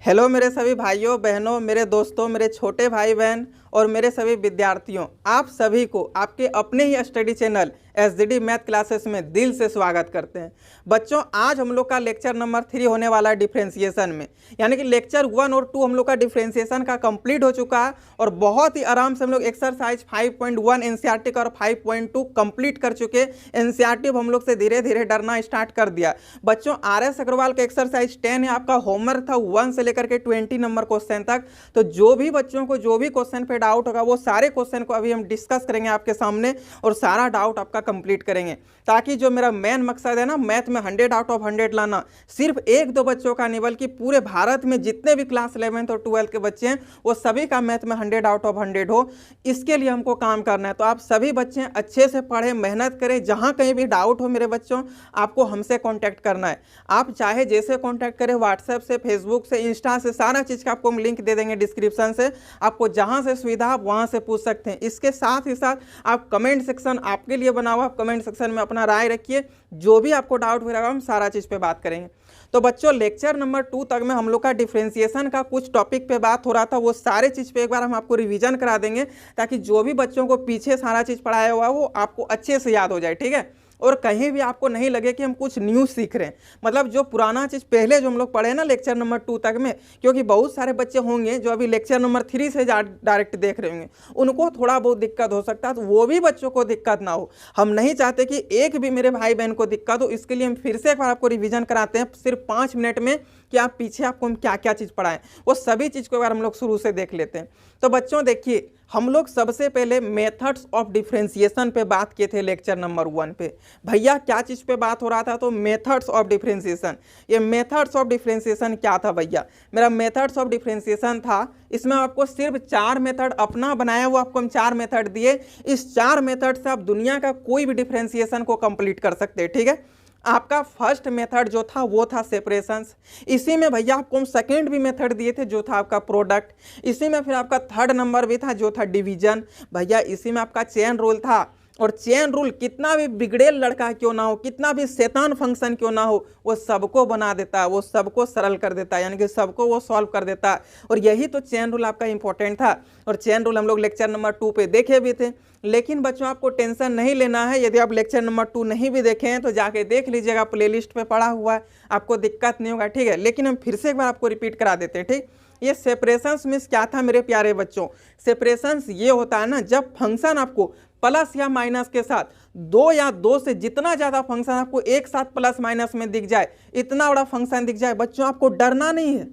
Hello मेरे सभी भाइयों बहनों, मेरे दोस्तों, मेरे छोटे भाई बहन और मेरे सभी विद्यार्थियों, आप सभी को आपके अपने ही study channel SDD math classes में दिल से स्वागत करते हैं। बच्चों, आज हम लोग का लेक्चर नंबर 3 होने वाला है डिफ्रेंसिएशन में, यानी कि लेक्चर 1 और 2 हम लोग का डिफ्रेंसिएशन का कंप्लीट हो चुका है और बहुत ही आराम से हम लोग एक्सरसाइज 5.1 एनसीईआरटी का और 5.2 कंप्लीट कर चुके। एनसीईआरटी हम लोग से धीरे धीरे डरना स्टार्ट कर दिया। बच्चों, RS अग्रवाल का एक्सरसाइज 10 है, आपका होमवर्क था 1 से लेकर के 20 नंबर क्वेश्चन तक। तो जो भी बच्चों को जो भी क्वेश्चन पे डाउट होगा वो सारे क्वेश्चन को अभी हम डिस्कस करेंगे आपके सामने और सारा डाउट आपका कंप्लीट करेंगे, ताकि जो मेरा मेन मकसद है ना मैथ में 100 आउट ऑफ 100 लाना, सिर्फ एक दो बच्चों का नहीं बल्कि पूरे भारत में जितने भी क्लास 11th और 12th के बच्चे हैं वो सभी का मैथ में 100 आउट ऑफ 100 हो। इसके लिए हमको काम करना है। तो आप सभी बच्चे अच्छे से पढ़ें, मेहनत करें। जहां कहीं भी डाउट हो मेरे बच्चों, आपको हमसे कॉन्टैक्ट करना है। आप चाहे जैसे कॉन्टैक्ट करें, व्हाट्सएप से, फेसबुक से, इंस्टा से, सारा चीज़ का आपको हम लिंक दे देंगे डिस्क्रिप्शन से। आपको जहां से सुविधा आप वहां से पूछ सकते हैं। इसके साथ ही साथ आप कमेंट सेक्शन आपके लिए बना हुआ, आप कमेंट सेक्शन में अपना राय रखिए। जो भी आपको डाउट हो रहा हम सारा चीज़ पे बात करेंगे। तो बच्चों, लेक्चर नंबर 2 तक में हम लोग का डिफ्रेंसिएशन का कुछ टॉपिक पे बात हो रहा था, वो सारे चीज़ पे एक बार हम आपको रिवीजन करा देंगे, ताकि जो भी बच्चों को पीछे सारा चीज़ पढ़ाया हुआ वो आपको अच्छे से याद हो जाए। ठीक है, और कहीं भी आपको नहीं लगे कि हम कुछ न्यू सीख रहे हैं। मतलब जो पुराना चीज़ पहले जो हम लोग पढ़े ना लेक्चर नंबर 2 तक में, क्योंकि बहुत सारे बच्चे होंगे जो अभी लेक्चर नंबर 3 से डायरेक्ट देख रहे होंगे, उनको थोड़ा बहुत दिक्कत हो सकता है। तो वो भी बच्चों को दिक्कत ना हो, हम नहीं चाहते कि एक भी मेरे भाई बहन को दिक्कत हो। इसके लिए हम फिर से एक बार आपको रिविजन कराते हैं सिर्फ 5 मिनट में, कि आप पीछे आपको हम क्या क्या चीज़ पढ़ाएं, वो सभी चीज़ को एक बार हम लोग शुरू से देख लेते हैं। तो बच्चों देखिए, हम लोग सबसे पहले मेथड्स ऑफ डिफ्रेंसिएशन पे बात किए थे लेक्चर नंबर 1 पे। भैया क्या चीज़ पे बात हो रहा था? तो मेथड्स ऑफ डिफ्रेंसिएशन। ये मेथड्स ऑफ डिफ्रेंसिएशन क्या था भैया? मेरा मेथड्स ऑफ डिफ्रेंसिएशन था, इसमें आपको सिर्फ 4 मेथड अपना बनाया हुआ आपको हम 4 मेथड दिए। इस 4 मेथड से आप दुनिया का कोई भी डिफ्रेंसिएशन को कंप्लीट कर सकते हैं। ठीक है, आपका फर्स्ट मेथड जो था वो था सेपरेशंस। इसी में भैया आपको हम सेकेंड भी मेथड दिए थे जो था आपका प्रोडक्ट। इसी में फिर आपका थर्ड नंबर भी था जो था डिवीजन। भैया इसी में आपका चेन रूल था। और चेन रूल कितना भी बिगड़ेल लड़का क्यों ना हो, कितना भी शैतान फंक्शन क्यों ना हो, वो सबको बना देता है, वो सबको सरल कर देता है, यानी कि सबको वो सॉल्व कर देता है। और यही तो चेन रूल आपका इंपॉर्टेंट था। और चेन रूल हम लोग लेक्चर नंबर 2 पे देखे भी थे। लेकिन बच्चों, आपको टेंशन नहीं लेना है। यदि आप लेक्चर नंबर 2 नहीं भी देखे हैं तो जाके देख लीजिएगा, प्लेलिस्ट पे पड़ा हुआ है, आपको दिक्कत नहीं होगा। ठीक है, लेकिन हम फिर से एक बार आपको रिपीट करा देते हैं। ठीक, ये सेपरेशंस मीन्स क्या था मेरे प्यारे बच्चों? सेपरेशंस ये होता है ना, जब फंक्शन आपको प्लस या माइनस के साथ 2 या 2 से जितना ज़्यादा फंक्शन आपको एक साथ प्लस माइनस में दिख जाए, इतना बड़ा फंक्शन दिख जाए, बच्चों आपको डरना नहीं है।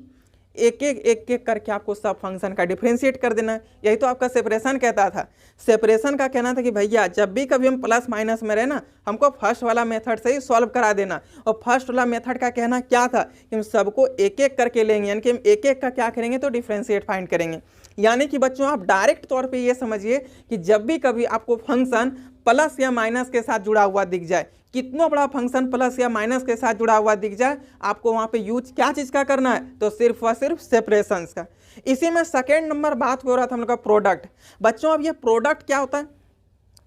एक एक करके आपको सब फंक्शन का डिफ्रेंशिएट कर देना है। यही तो आपका सेपरेशन कहता था। सेपरेशन का कहना था कि भैया जब भी कभी हम प्लस माइनस में रहे ना, हमको फर्स्ट वाला मेथड से ही सॉल्व करा देना। और फर्स्ट वाला मेथड का कहना क्या था कि हम सबको एक एक करके लेंगे, यानी कि हम एक एक का क्या करेंगे तो डिफ्रेंशिएट फाइंड करेंगे। यानी कि बच्चों, आप डायरेक्ट तौर पे ये समझिए कि जब भी कभी आपको फंक्शन प्लस या माइनस के साथ जुड़ा हुआ दिख जाए, कितना बड़ा फंक्शन प्लस या माइनस के साथ जुड़ा हुआ दिख जाए, आपको वहाँ पे यूज क्या चीज़ का करना है? तो सिर्फ और सिर्फ सेपरेशंस का। इसी में सेकेंड नंबर बात हो रहा था हम लोग का प्रोडक्ट। बच्चों, अब ये प्रोडक्ट क्या होता है?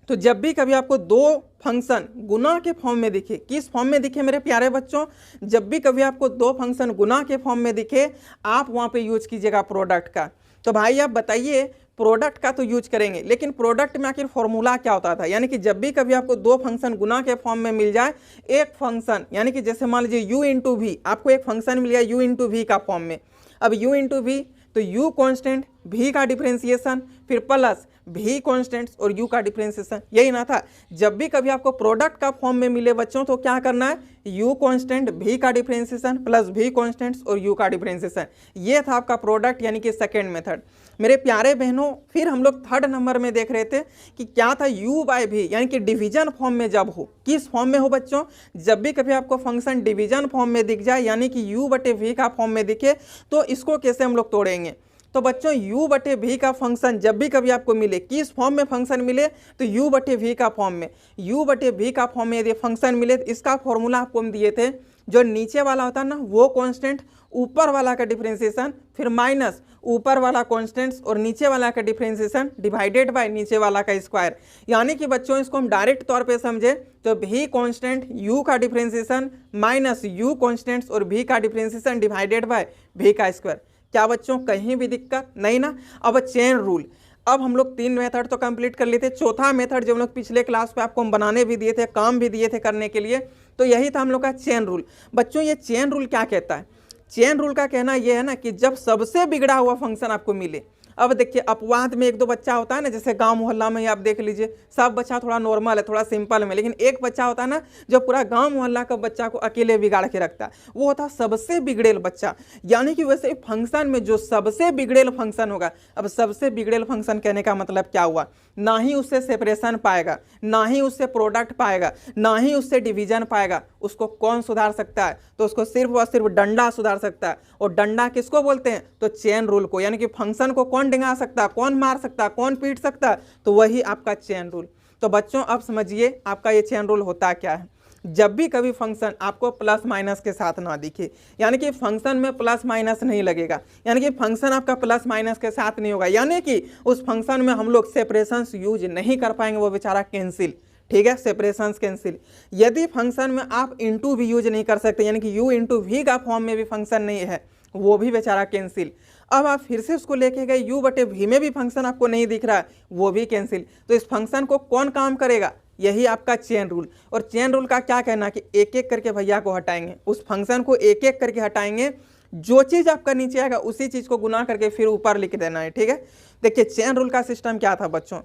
तो जब भी कभी आपको 2 फंक्शन गुना के फॉर्म में दिखे, किस फॉर्म में दिखे मेरे प्यारे बच्चों? जब भी कभी आपको 2 फंक्शन गुना के फॉर्म में दिखे, आप वहाँ पे यूज कीजिएगा प्रोडक्ट का। तो भाई आप बताइए, प्रोडक्ट का तो यूज करेंगे, लेकिन प्रोडक्ट में आखिर फॉर्मूला क्या होता था? यानी कि जब भी कभी आपको 2 फंक्शन गुना के फॉर्म में मिल जाए, एक फंक्शन, यानी कि जैसे मान लीजिए u इंटू वी, आपको एक फंक्शन मिल गया u इंटू वी का फॉर्म में। अब u इंटू वी, तो u कॉन्स्टेंट, v का डिफ्रेंसिएशन, फिर प्लस v कॉन्स्टेंट्स और u का डिफ्रेंसिएशन, यही ना था। जब भी कभी आपको प्रोडक्ट का फॉर्म में मिले बच्चों, तो क्या करना है? u कॉन्स्टेंट, v का डिफ्रेंसिएशन प्लस v कॉन्स्टेंट्स और u का डिफ्रेंसिएशन। ये था आपका प्रोडक्ट, यानी कि सेकेंड मेथड। मेरे प्यारे बहनों, फिर हम लोग थर्ड नंबर में देख रहे थे कि क्या था? u बाय v, यानी कि डिवीजन फॉर्म में जब हो। किस फॉर्म में हो बच्चों? जब भी कभी आपको फंक्शन डिवीजन फॉर्म में दिख जाए, यानी कि u बटे v का फॉर्म में दिखे, तो इसको कैसे हम लोग तोड़ेंगे? तो बच्चों, u बटे v का फंक्शन जब भी कभी आपको मिले, किस फॉर्म में फंक्शन मिले? तो u बटे v का फॉर्म में। u बटे v का फॉर्म में यदि फंक्शन मिले, तो इसका फॉर्मूला आपको हम दिए थे, जो नीचे वाला होता है ना वो कांस्टेंट, ऊपर वाला का डिफरेंशिएशन, फिर माइनस ऊपर वाला कांस्टेंट्स और नीचे वाला का डिफरेंशिएशन डिवाइडेड बाय नीचे वाला का स्क्वायर। यानी कि बच्चों इसको हम डायरेक्ट तौर पे समझे तो भी कांस्टेंट u का डिफरेंशिएशन माइनस u कांस्टेंट्स और v का डिफरेंशिएशन डिवाइडेड बाय v का स्क्वायर। क्या बच्चों कहीं भी दिक्कत नहीं ना। अब चेन रूल, अब हम लोग 3 मेथड तो कंप्लीट कर लिए थे, चौथा मेथड जो हम लोग पिछले क्लास पे आपको हम बनाने भी दिए थे, काम भी दिए थे करने के लिए, तो यही था हम लोग का चेन रूल। बच्चों ये चेन रूल क्या कहता है? चेन रूल का कहना यह है ना कि जब सबसे बिगड़ा हुआ फंक्शन आपको मिले, अब देखिए अपवाद में एक दो बच्चा होता है ना, जैसे गांव मोहल्ला में ही आप देख लीजिए, सब बच्चा थोड़ा नॉर्मल है, थोड़ा सिंपल में, लेकिन एक बच्चा होता है ना जो पूरा गांव मोहल्ला का बच्चा को अकेले बिगाड़ के रखता है, वो होता है सबसे बिगड़ेल बच्चा। यानी कि वैसे फंक्शन में जो सबसे बिगड़ेल फंक्शन होगा, अब सबसे बिगड़ेल फंक्शन कहने का मतलब क्या हुआ? ना ही उससे सेपरेशन पाएगा, ना ही उससे प्रोडक्ट पाएगा, ना ही उससे डिवीजन पाएगा। उसको कौन सुधार सकता है? तो उसको सिर्फ और सिर्फ डंडा सुधार सकता है। और डंडा किसको बोलते हैं? तो चेन रूल को। यानी कि फंक्शन को कौन डिंगा सकता है, कौन मार सकता है, कौन पीट सकता है? तो वही आपका चेन रूल। तो बच्चों अब समझिए आपका ये चेन रूल होता क्या है। जब भी कभी फंक्शन आपको प्लस माइनस के साथ ना दिखे, यानी कि फंक्शन में प्लस माइनस नहीं लगेगा, यानी कि फंक्शन आपका प्लस माइनस के साथ नहीं होगा, यानी कि उस फंक्शन में हम लोग सेपरेशंस यूज नहीं कर पाएंगे, वो बेचारा कैंसिल। ठीक है, सेपरेशंस कैंसिल। यदि फंक्शन में आप इंटू भी यूज नहीं कर सकते, यानी कि यू इंटू वी का फॉर्म में भी फंक्शन नहीं है, वो भी बेचारा कैंसिल। अब आप फिर से उसको लेके गए यू बटे वी में भी फंक्शन आपको नहीं दिख रहा है, वो भी कैंसिल। तो इस फंक्शन को कौन काम करेगा? यही आपका चेन रूल। और चेन रूल का क्या कहना कि एक एक करके भैया को हटाएंगे, उस फंक्शन को एक एक करके हटाएंगे, जो चीज़ आपका नीचे आएगा उसी चीज़ को गुना करके फिर ऊपर लिख देना है। ठीक है, देखिए चेन रूल का सिस्टम क्या था बच्चों,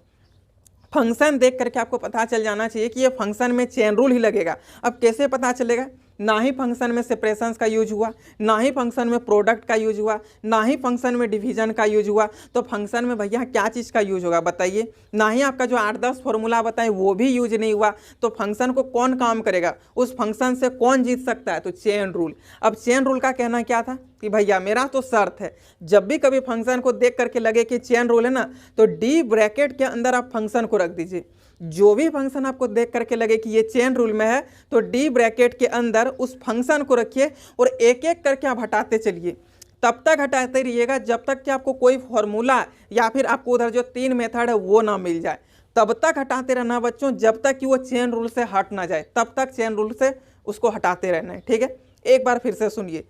फंक्शन देख करके आपको पता चल जाना चाहिए कि ये फंक्शन में चेन रूल ही लगेगा। अब कैसे पता चलेगा? ना ही फंक्शन में सेपरेशंस का यूज हुआ, ना ही फंक्शन में प्रोडक्ट का यूज हुआ, ना ही फंक्शन में डिवीजन का यूज हुआ, तो फंक्शन में भैया क्या चीज़ का यूज होगा बताइए? ना ही आपका जो 8-10 फॉर्मूला बताएं वो भी यूज नहीं हुआ, तो फंक्शन को कौन काम करेगा? उस फंक्शन से कौन जीत सकता है? तो चेन रूल। अब चेन रूल का कहना क्या था कि भैया मेरा तो शर्त है, जब भी कभी फंक्शन को देख करके लगे कि चेन रूल है ना, तो डी ब्रैकेट के अंदर आप फंक्शन को रख दीजिए। जो भी फंक्शन आपको देख करके लगे कि ये चेन रूल में है, तो डी ब्रैकेट के अंदर उस फंक्शन को रखिए और एक एक करके आप हटाते चलिए। तब तक हटाते रहिएगा जब तक कि आपको कोई फॉर्मूला या फिर आपको उधर जो 3 मेथड है वो ना मिल जाए। तब तक हटाते रहना बच्चों, जब तक कि वो चेन रूल से हट ना जाए, तब तक चेन रूल से उसको हटाते रहना है। ठीक है, एक बार फिर से सुनिए,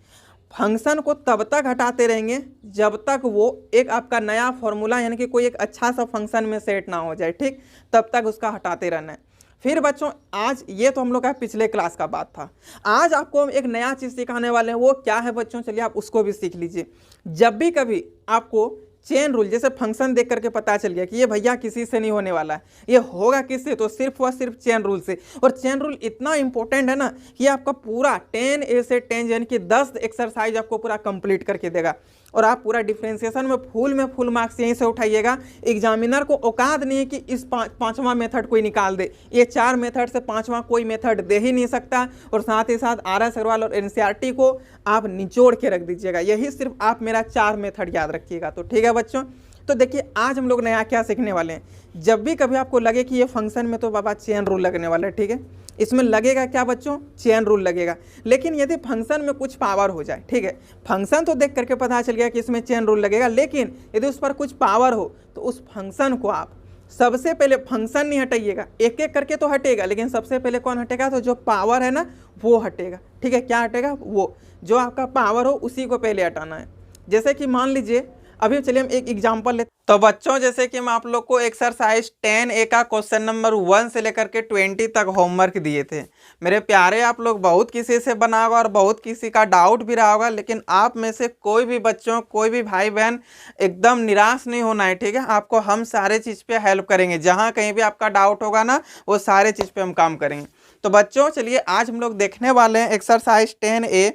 फंक्शन को तब तक हटाते रहेंगे जब तक वो एक आपका नया फॉर्मूला यानी कि कोई एक अच्छा सा फंक्शन में सेट ना हो जाए। ठीक, तब तक उसका हटाते रहना है। फिर बच्चों आज ये तो हम लोग का पिछले क्लास का बात था, आज आपको हम एक नया चीज़ सिखाने वाले हैं। वो क्या है बच्चों? चलिए आप उसको भी सीख लीजिए। जब भी कभी आपको चेन रूल, जैसे फंक्शन देख करके पता चल गया कि ये भैया किसी से नहीं होने वाला है, ये होगा किससे? तो सिर्फ और सिर्फ चेन रूल से। और चेन रूल इतना इंपॉर्टेंट है ना कि आपका पूरा 10A से 10 यानी कि 10 एक्सरसाइज आपको पूरा कंप्लीट करके देगा। और आप पूरा डिफ्रेंसिएशन में फुल मार्क्स यहीं से उठाइएगा। एग्जामिनर को औकात नहीं है कि इस पांचवा मेथड कोई निकाल दे, ये 4 मेथड से पांचवा कोई मेथड दे ही नहीं सकता। और साथ ही साथ RS अग्रवाल और NCERT को आप निचोड़ के रख दीजिएगा, यही सिर्फ आप मेरा 4 मेथड याद रखिएगा। तो ठीक है बच्चों, तो देखिए आज हम लोग नया क्या सीखने वाले हैं। जब भी कभी आपको लगे कि ये फंक्शन में तो बाबा चेन रूल लगने वाला है, ठीक है, इसमें लगेगा क्या बच्चों? चेन रूल लगेगा। लेकिन यदि फंक्शन में कुछ पावर हो जाए, ठीक है, फंक्शन तो देख करके पता चल गया कि इसमें चेन रूल लगेगा, लेकिन यदि उस पर कुछ पावर हो तो उस फंक्शन को आप सबसे पहले, फंक्शन नहीं हटाइएगा, एक एक करके तो हटेगा, लेकिन सबसे पहले कौन हटेगा? तो जो पावर है ना वो हटेगा। ठीक है, क्या हटेगा? वो जो आपका पावर हो उसी को पहले हटाना है। जैसे कि मान लीजिए, अभी चलिए हम एक एग्जांपल लेते। तो बच्चों जैसे कि हम आप लोग को एक्सरसाइज 10A का क्वेश्चन नंबर 1 से लेकर के 20 तक होमवर्क दिए थे। मेरे प्यारे, आप लोग बहुत किसी से बना होगा और बहुत किसी का डाउट भी रहा होगा, लेकिन आप में से कोई भी बच्चों, कोई भी भाई बहन एकदम निराश नहीं होना है। ठीक है, आपको हम सारे चीज़ पे हेल्प करेंगे, जहाँ कहीं भी आपका डाउट होगा ना वो सारे चीज़ पे हम काम करेंगे। तो बच्चों चलिए आज हम लोग देखने वाले हैं एक्सरसाइज 10A।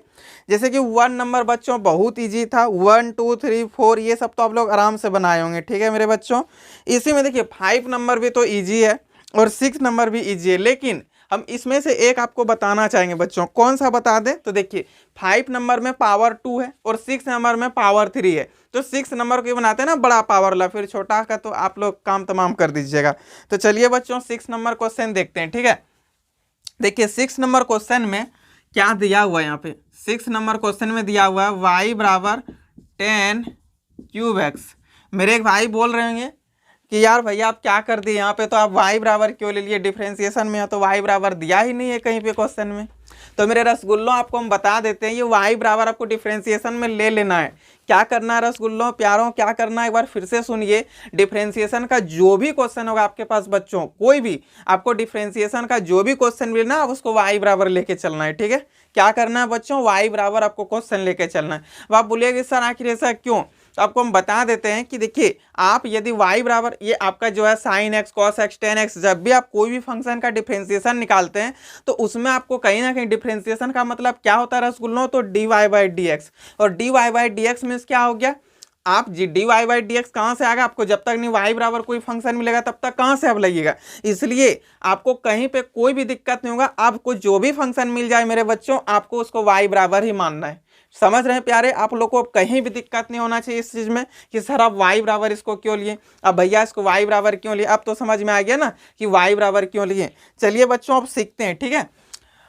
जैसे कि 1 नंबर बच्चों बहुत इजी था, 1 2 3 4 ये सब तो आप लोग आराम से बनाए होंगे। ठीक है मेरे बच्चों, इसी में देखिए 5 नंबर भी तो इजी है और 6 नंबर भी इजी है, लेकिन हम इसमें से एक आपको बताना चाहेंगे बच्चों। कौन सा बता दें? तो देखिए 5 नंबर में पावर 2 है और 6 नंबर में पावर 3 है। तो 6 नंबर को बनाते हैं ना बड़ा पावर वाला, फिर छोटा का तो आप लोग काम तमाम कर दीजिएगा। तो चलिए बच्चों 6 नंबर क्वेश्चन देखते हैं। ठीक है, देखिए 6 नंबर क्वेश्चन में क्या दिया हुआ है? यहाँ पे 6 नंबर क्वेश्चन में दिया हुआ है y बराबर 10³ x। मेरे एक भाई बोल रहे होंगे कि यार भैया आप क्या कर दिए, यहाँ पे तो आप y बराबर क्यों ले लिए, डिफ्रेंसिएशन में है तो y बराबर दिया ही नहीं है कहीं पे क्वेश्चन में। तो मेरे रसगुल्लों आपको हम बता देते हैं, ये y बराबर आपको डिफरेंशिएशन में ले लेना है। क्या करना है रसगुल्लों प्यारों, क्या करना है एक बार फिर से सुनिए। डिफरेंशिएशन का जो भी क्वेश्चन होगा आपके पास बच्चों, कोई भी आपको डिफरेंशिएशन का जो भी क्वेश्चन मिलना आप उसको y बराबर लेके चलना है, ठीक है। क्या करना है बच्चों, y बराबर आपको क्वेश्चन लेके चलना है। अब आप बोलिएगा सर आखिर ऐसा क्यों, तो आपको हम बता देते हैं कि देखिए आप यदि y बराबर ये आपका जो है sine x cos x ten x, जब भी आप कोई भी फंक्शन का डिफरेंशिएशन निकालते हैं तो उसमें आपको कहीं ना कहीं डिफरेंशिएशन का मतलब क्या होता है रसगुल्लों, तो dy बाई डी एक्स। और dy by D x means क्या हो गया, आप जी dy बाई डी एक्स कहाँ से आएगा, आपको जब तक नहीं y बराबर कोई फंक्शन मिलेगा तब तक कहाँ से अब लगेगा। इसलिए आपको कहीं पे कोई भी दिक्कत नहीं होगा, आपको जो भी फंक्शन मिल जाए मेरे बच्चों आपको उसको y बराबर ही मानना है। समझ रहे हैं प्यारे, आप लोग को अब कहीं भी दिक्कत नहीं होना चाहिए इस चीज में कि सर आप y बराबर इसको क्यों लिए, अब भैया इसको y बराबर क्यों लिए। अब तो समझ में आ गया ना कि y बराबर क्यों लिए। चलिए बच्चों अब सीखते हैं, ठीक है।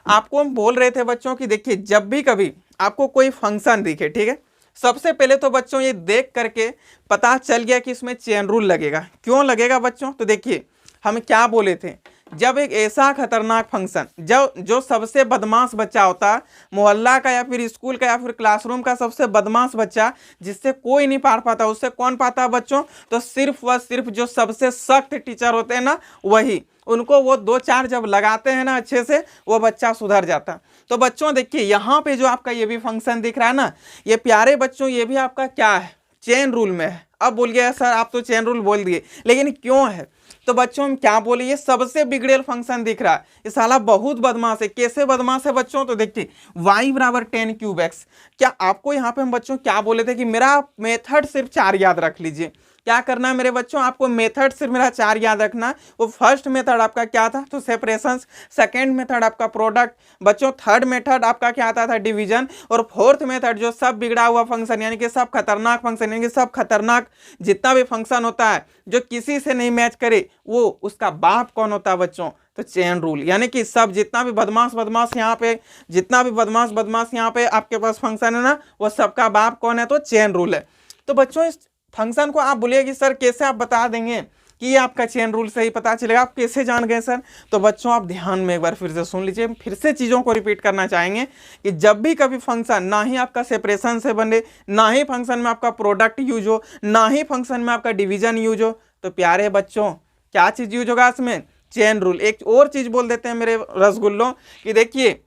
आपको हम बोल रहे थे बच्चों कि देखिए जब भी कभी आपको कोई फंक्शन दिखे, ठीक है, सबसे पहले तो बच्चों ये देख करके पता चल गया कि इसमें चेन रूल लगेगा। क्यों लगेगा बच्चों, तो देखिए हम क्या बोले थे, जब एक ऐसा खतरनाक फंक्शन जो सबसे बदमाश बच्चा होता है मोहल्ला का या फिर स्कूल का या फिर क्लासरूम का सबसे बदमाश बच्चा जिससे कोई नहीं पार पाता, उससे कौन पाता है बच्चों, तो सिर्फ व सिर्फ जो सबसे सख्त टीचर होते हैं ना वही, उनको वो दो चार जब लगाते हैं ना अच्छे से वो बच्चा सुधर जाता। तो बच्चों देखिए यहाँ पे जो आपका ये भी फंक्शन दिख रहा है ना, ये प्यारे बच्चों ये भी आपका क्या है, चेन रूल में है। अब बोलिए सर आप तो चेन रूल बोल दिए लेकिन क्यों है, तो बच्चों हम क्या बोले, ये सबसे बिगड़ेल फंक्शन दिख रहा है, ये साला बहुत बदमाश है। कैसे बदमाश है बच्चों, तो देखिए y बराबर 10 क्यूब एक्स। क्या आपको यहाँ पे हम बच्चों क्या बोले थे कि मेरा मेथड सिर्फ 4 याद रख लीजिए। क्या करना है मेरे बच्चों, आपको मेथड सिर्फ मेरा 4 याद रखना है। वो फर्स्ट मेथड आपका क्या था, तो सेपरेशन, सेकंड मेथड आपका प्रोडक्ट बच्चों, थर्ड मेथड आपका क्या आता था, डिवीजन, और फोर्थ मेथड जो सब बिगड़ा हुआ फंक्शन यानी कि सब खतरनाक फंक्शन यानी कि सब खतरनाक जितना भी फंक्शन होता है जो किसी से नहीं मैच करे वो उसका बाप कौन होता है बच्चों, तो चेन रूल। यानी कि सब जितना भी बदमाश यहाँ पे जितना भी बदमाश यहाँ पे आपके पास फंक्शन है ना वो सबका बाप कौन है, तो चेन रूल है। तो बच्चों इस फंक्शन को आप बोलिए कि सर कैसे आप बता देंगे कि ये आपका चेन रूल से ही पता चलेगा, आप कैसे जान गए सर। तो बच्चों आप ध्यान में एक बार फिर से सुन लीजिए, फिर से चीज़ों को रिपीट करना चाहेंगे कि जब भी कभी फंक्शन ना ही आपका सेपरेशन से बने, ना ही फंक्शन में आपका प्रोडक्ट यूज हो, ना ही फंक्शन में आपका डिवीजन यूज हो, तो प्यारे बच्चों क्या चीज़ यूज होगा इसमें, चेन रूल। एक और चीज़ बोल देते हैं मेरे रसगुल्लों कि देखिए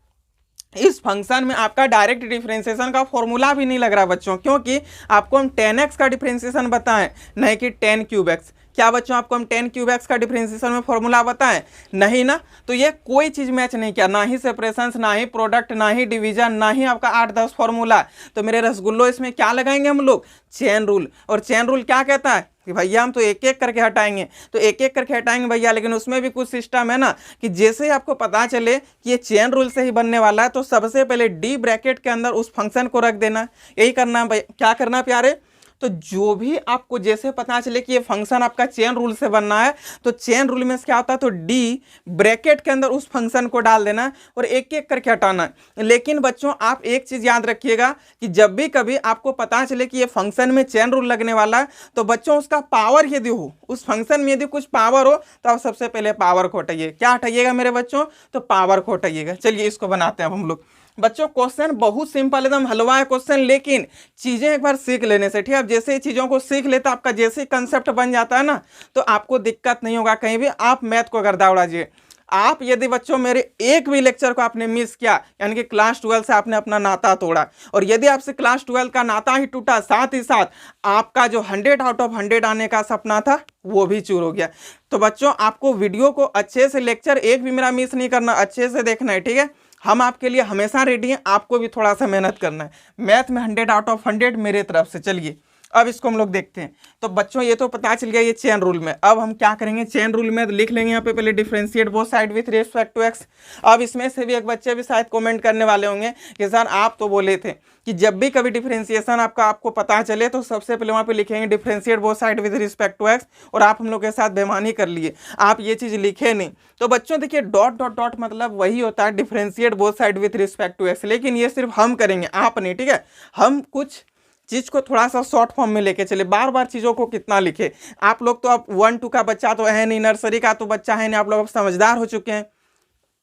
इस फंक्शन में आपका डायरेक्ट डिफरेंशिएशन का फॉर्मूला भी नहीं लग रहा बच्चों, क्योंकि आपको हम 10x का डिफरेंशिएशन बताएं नहीं कि 10 क्यूब एक्स। क्या बच्चों आपको हम 10 क्यूब एक्स का डिफरेंशिएशन में फॉर्मूला बताएं, नहीं ना। तो ये कोई चीज़ मैच नहीं किया, ना ही सेपरेशन, ना ही प्रोडक्ट, ना ही डिवीजन, ना ही आपका 8-10 फॉर्मूला। तो मेरे रसगुल्लो इसमें क्या लगाएंगे हम लोग, चेन रूल। और चेन रूल क्या कहता है कि भैया हम तो एक एक करके हटाएंगे, तो एक एक करके हटाएंगे भैया, लेकिन उसमें भी कुछ सिस्टम है ना कि जैसे ही आपको पता चले कि ये चेन रूल से ही बनने वाला है तो सबसे पहले डी ब्रैकेट के अंदर उस फंक्शन को रख देना। यही करना है, क्या करना है प्यारे। तो जो भी आपको जैसे पता चले कि ये फंक्शन आपका चेन रूल से बनना है तो चेन रूल में क्या होता है, तो डी ब्रैकेट के अंदर उस फंक्शन को डाल देना और एक एक करके हटाना है। लेकिन बच्चों आप एक चीज याद रखिएगा कि जब भी कभी आपको पता चले कि ये फंक्शन में चेन रूल लगने वाला है तो बच्चों उसका पावर यदि हो, उस फंक्शन में यदि कुछ पावर हो तो आप सबसे पहले पावर को हटाइए। क्या हटाइएगा मेरे बच्चों, तो पावर को हटाइएगा। चलिए इसको बनाते हैं अब हम लोग। बच्चों क्वेश्चन बहुत सिंपल एकदम हलवा है क्वेश्चन, लेकिन चीजें एक बार सीख लेने से, ठीक है, जैसे ही चीजों को सीख लेते आपका जैसे कंसेप्ट बन जाता है ना तो आपको दिक्कत नहीं होगा कहीं भी। आप मैथ को गर्दा उड़ाइए। आप यदि बच्चों मेरे एक भी लेक्चर को आपने मिस किया यानी कि क्लास 12 से आपने अपना नाता तोड़ा, और यदि आपसे क्लास 12 का नाता ही टूटा साथ ही साथ आपका जो 100 आउट ऑफ 100 आने का सपना था वो भी चूर हो गया। तो बच्चों आपको वीडियो को अच्छे से, लेक्चर एक भी मेरा मिस नहीं करना, अच्छे से देखना है, ठीक है। हम आपके लिए हमेशा रेडी हैं, आपको भी थोड़ा सा मेहनत करना है। मैथ में 100 आउट ऑफ 100 मेरे तरफ से। चलिए अब इसको हम लोग देखते हैं। तो बच्चों ये तो पता चल गया ये चेन रूल में। अब हम क्या करेंगे, चेन रूल में लिख लेंगे यहाँ पे पहले differentiate both side with respect to x. अब इसमें से भी एक बच्चे भी शायद कमेंट करने वाले होंगे कि सर आप तो बोले थे कि जब भी कभी डिफरेंशिएशन आपको पता चले तो सबसे पहले वहाँ पे लिखेंगे differentiate both side with respect to x, और आप हम लोग के साथ बेईमानी कर लिए, आप ये चीज़ लिखे नहीं। तो बच्चों देखिए डॉट डॉट डॉट मतलब वही होता है differentiate both side with respect to x, लेकिन ये सिर्फ हम करेंगे, आप नहीं, ठीक है। हम कुछ चीज़ को थोड़ा सा शॉर्ट फॉर्म में लेके चले, बार बार चीज़ों को कितना लिखे। आप लोग तो अब 1-2 का बच्चा तो है नहीं, नर्सरी का तो बच्चा है नहीं, आप लोग अब समझदार हो चुके हैं।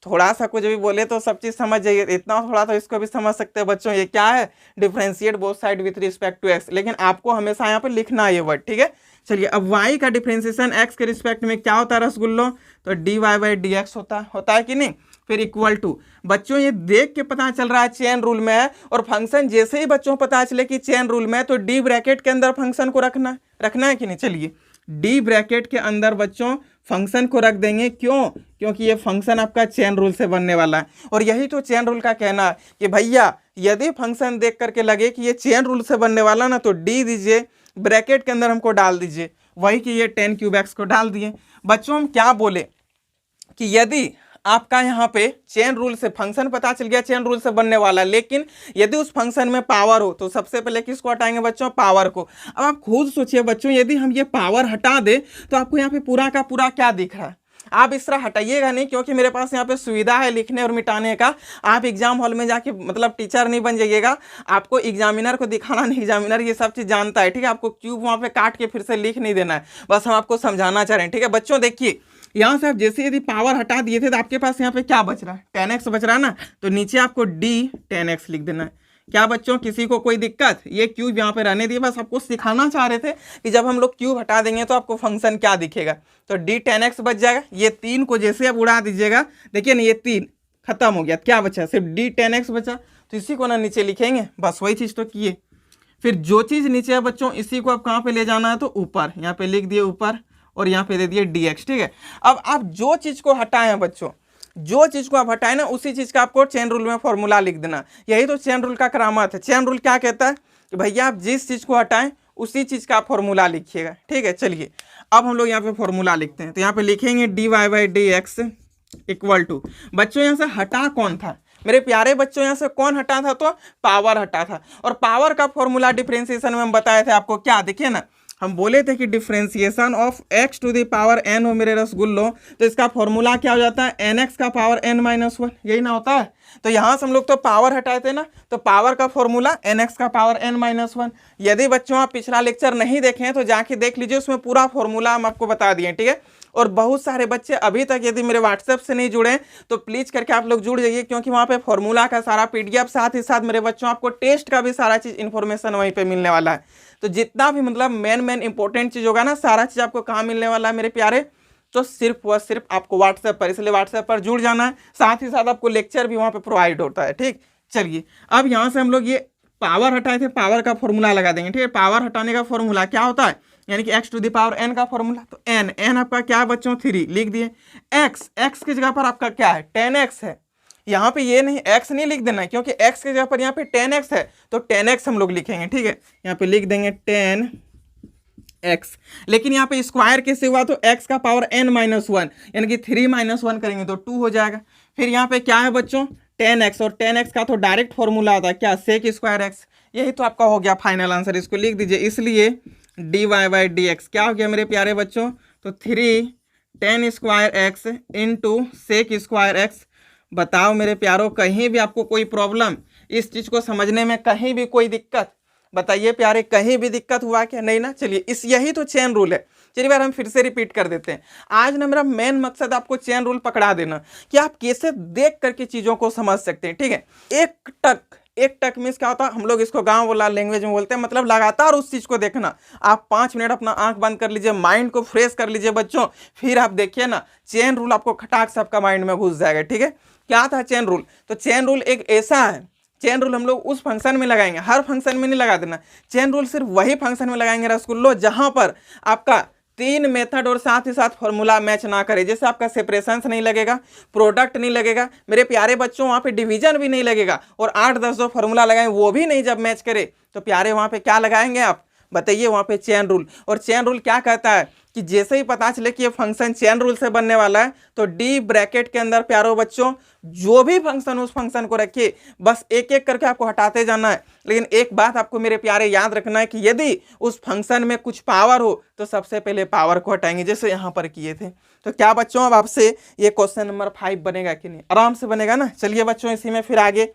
थोड़ा सा कुछ भी बोले तो सब चीज समझ जाइए, इतना थोड़ा तो इसको भी समझ सकते हैं बच्चों। ये क्या है, differentiate both side with respect to x, लेकिन आपको हमेशा यहाँ पे लिखना है ये वर्ड, ठीक है। चलिए अब y का डिफरेंशिएशन x के रिस्पेक्ट में क्या होता है रसगुल्लो, तो dy/dx होता है कि नहीं। फिर इक्वल टू, बच्चों ये देख के पता चल रहा है चेन रूल में है, और फंक्शन जैसे ही बच्चों पता चले कि चेन रूल में है तो डी ब्रैकेट के अंदर फंक्शन को रखना है कि नहीं। चलिए डी ब्रैकेट के अंदर बच्चों फंक्शन को रख देंगे, क्यों, क्योंकि ये फंक्शन आपका चेन रूल से बनने वाला है। और यही तो चेन रूल का कहना है कि भैया यदि फंक्शन देख करके लगे कि ये चेन रूल से बनने वाला ना, तो डी दीजिए, ब्रैकेट के अंदर हमको डाल दीजिए, वही कि ये 10³ को डाल दिए। बच्चों हम क्या बोले कि यदि आपका यहाँ पे चेन रूल से फंक्शन पता चल गया चेन रूल से बनने वाला, लेकिन यदि उस फंक्शन में पावर हो तो सबसे पहले किसको हटाएंगे बच्चों, पावर को। अब आप खुद सोचिए बच्चों, यदि हम ये पावर हटा दे तो आपको यहाँ पे पूरा का पूरा क्या दिख रहा है। आप इस तरह हटाइएगा नहीं, क्योंकि मेरे पास यहाँ पे सुविधा है लिखने और मिटाने का। आप एग्जाम हॉल में जाके मतलब टीचर नहीं बन जाइएगा, आपको एग्जामिनर को दिखाना नहीं, एग्जामिनर ये सब चीज़ जानता है, ठीक है। आपको क्यूब वहाँ पे काट के फिर से लिख नहीं देना है, बस हम आपको समझाना चाह रहे हैं, ठीक है। बच्चों देखिए यहाँ से आप जैसे यदि पावर हटा दिए थे तो आपके पास यहाँ पे क्या बच रहा है, 10x बच रहा है ना, तो नीचे आपको d 10x लिख देना है। क्या बच्चों किसी को कोई दिक्कत, ये क्यूब यहाँ पे रहने दिए, बस आपको सिखाना चाह रहे थे कि जब हम लोग क्यूब हटा देंगे तो आपको फंक्शन क्या दिखेगा। तो d 10x बच जाएगा, ये 3 को जैसे आप उड़ा दीजिएगा, देखिए ना ये 3 खत्म हो गया, क्या बचा, सिर्फ d 10x बचा, तो इसी को ना नीचे लिखेंगे, बस वही चीज़ तो किए। फिर जो चीज़ नीचे है बच्चों इसी को आप कहाँ पे ले जाना है, तो ऊपर, यहाँ पे लिख दिए ऊपर, और यहाँ पे दे दिए dx, ठीक है। अब आप जो चीज़ को हटाए हैं बच्चों, जो चीज़ को आप हटाए ना उसी चीज़ का आपको चेन रूल में फॉर्मूला लिख देना। यही तो चेन रूल का करामात है। चेन रूल क्या कहता है कि भैया आप जिस चीज़ को हटाएं उसी चीज़ का आप फॉर्मूला लिखिएगा, ठीक है। चलिए अब हम लोग यहाँ पे फॉर्मूला लिखते हैं, तो यहाँ पे लिखेंगे dy/dx इक्वल टू, बच्चों यहाँ से हटा कौन था मेरे प्यारे बच्चों, यहाँ से कौन हटा था, तो पावर हटा था। और पावर का फॉर्मूला डिफरेंशिएशन में हम बताए थे आपको, क्या देखिए ना, हम बोले थे कि differentiation of x to the power n हो मेरे रसगुल्लो, तो इसका फॉर्मूला क्या हो जाता है, nx का पावर n-1, यही ना होता है। तो यहाँ से हम लोग तो पावर हटाए थे ना, तो पावर का फॉर्मूला nx का पावर n-1। यदि बच्चों आप पिछला लेक्चर नहीं देखे हैं तो जाके देख लीजिए, उसमें पूरा फॉर्मूला हम आपको बता दिए, ठीक है। और बहुत सारे बच्चे अभी तक यदि मेरे व्हाट्सएप से नहीं जुड़े तो प्लीज़ करके आप लोग जुड़ जाइए, क्योंकि वहाँ पे फॉर्मूला का सारा PDF, साथ ही साथ मेरे बच्चों आपको टेस्ट का भी सारा चीज़ इन्फॉर्मेशन वहीं पे मिलने वाला है। तो जितना भी मतलब मेन इंपॉर्टेंट चीज़ होगा ना, सारा चीज़ आपको कहाँ मिलने वाला है मेरे प्यारे, तो सिर्फ व सिर्फ आपको व्हाट्सएप पर, इसलिए व्हाट्सएप पर जुड़ जाना है। साथ ही साथ आपको लेक्चर भी वहाँ पर प्रोवाइड होता है, ठीक। चलिए अब यहाँ से हम लोग ये पावर हटाए थे, पावर का फॉर्मूला लगा देंगे, ठीक है। पावर हटाने का फॉर्मूला क्या होता है, यानी कि x to the power n का फॉर्मूला, तो n आपका क्या है बच्चों, 3 लिख दिए। x की जगह पर आपका क्या है, 10x है। यहाँ पे ये नहीं x नहीं लिख देना है, क्योंकि x की जगह पर यहाँ पे 10x है, तो 10x हम लोग लिखेंगे, ठीक है। यहाँ पे लिख देंगे 10x, लेकिन यहाँ पे स्क्वायर कैसे हुआ, तो x का पावर n-1 यानी कि 3-1 करेंगे तो 2 हो जाएगा। फिर यहाँ पे क्या है बच्चों, 10x, और 10x का तो डायरेक्ट फॉर्मूला आता है क्या, सेक स्क्वायर x, यही तो आपका हो गया फाइनल आंसर, इसको लिख दीजिए। इसलिए dy/dx क्या हो गया मेरे प्यारे बच्चों, तो 3 10 square x into sec square x। बताओ मेरे प्यारों, कहीं भी आपको कोई प्रॉब्लम, इस चीज़ को समझने में कहीं भी कोई दिक्कत, बताइए प्यारे, कहीं भी दिक्कत हुआ क्या, नहीं ना। चलिए यही तो चेन रूल है। चलिए बार हम फिर से रिपीट कर देते हैं। आज ना मेरा मेन मकसद आपको चेन रूल पकड़ा देना कि आप कैसे देख करके चीज़ों को समझ सकते हैं, ठीक है। एक टक मीन्स क्या होता है, हम लोग इसको गांव वाला लैंग्वेज में बोलते हैं, मतलब लगातार उस चीज़ को देखना। आप 5 मिनट अपना आंख बंद कर लीजिए, माइंड को फ्रेश कर लीजिए बच्चों, फिर आप देखिए ना चेन रूल आपको खटाक से आपका माइंड में घुस जाएगा, ठीक है। क्या था चेन रूल, तो चेन रूल एक ऐसा है, चेन रूल हम लोग उस फंक्शन में लगाएंगे, हर फंक्शन में नहीं लगा देना। चेन रूल सिर्फ वही फंक्शन में लगाएंगे रसगुल्लो जहां पर आपका 3 मेथड और साथ ही साथ फॉर्मूला मैच ना करे। जैसे आपका सेपरेशंस नहीं लगेगा, प्रोडक्ट नहीं लगेगा मेरे प्यारे बच्चों, वहाँ पे डिवीजन भी नहीं लगेगा, और 8-10 जो फॉर्मूला लगाएं वो भी नहीं जब मैच करे तो प्यारे वहाँ पे क्या लगाएंगे आप, बताइए। वहाँ पे चेन रूल। और चेन रूल क्या कहता है कि जैसे ही पता चले कि ये फंक्शन चेन रूल से बनने वाला है तो डी ब्रैकेट के अंदर प्यारों बच्चों जो भी फंक्शन उस फंक्शन को रखिए, बस एक एक करके आपको हटाते जाना है। लेकिन एक बात आपको मेरे प्यारे याद रखना है कि यदि उस फंक्शन में कुछ पावर हो तो सबसे पहले पावर को हटाएंगे, जैसे यहाँ पर किए थे। तो क्या बच्चों अब आपसे ये क्वेश्चन नंबर 5 बनेगा कि नहीं, आराम से बनेगा ना। चलिए बच्चों इसी में फिर आगे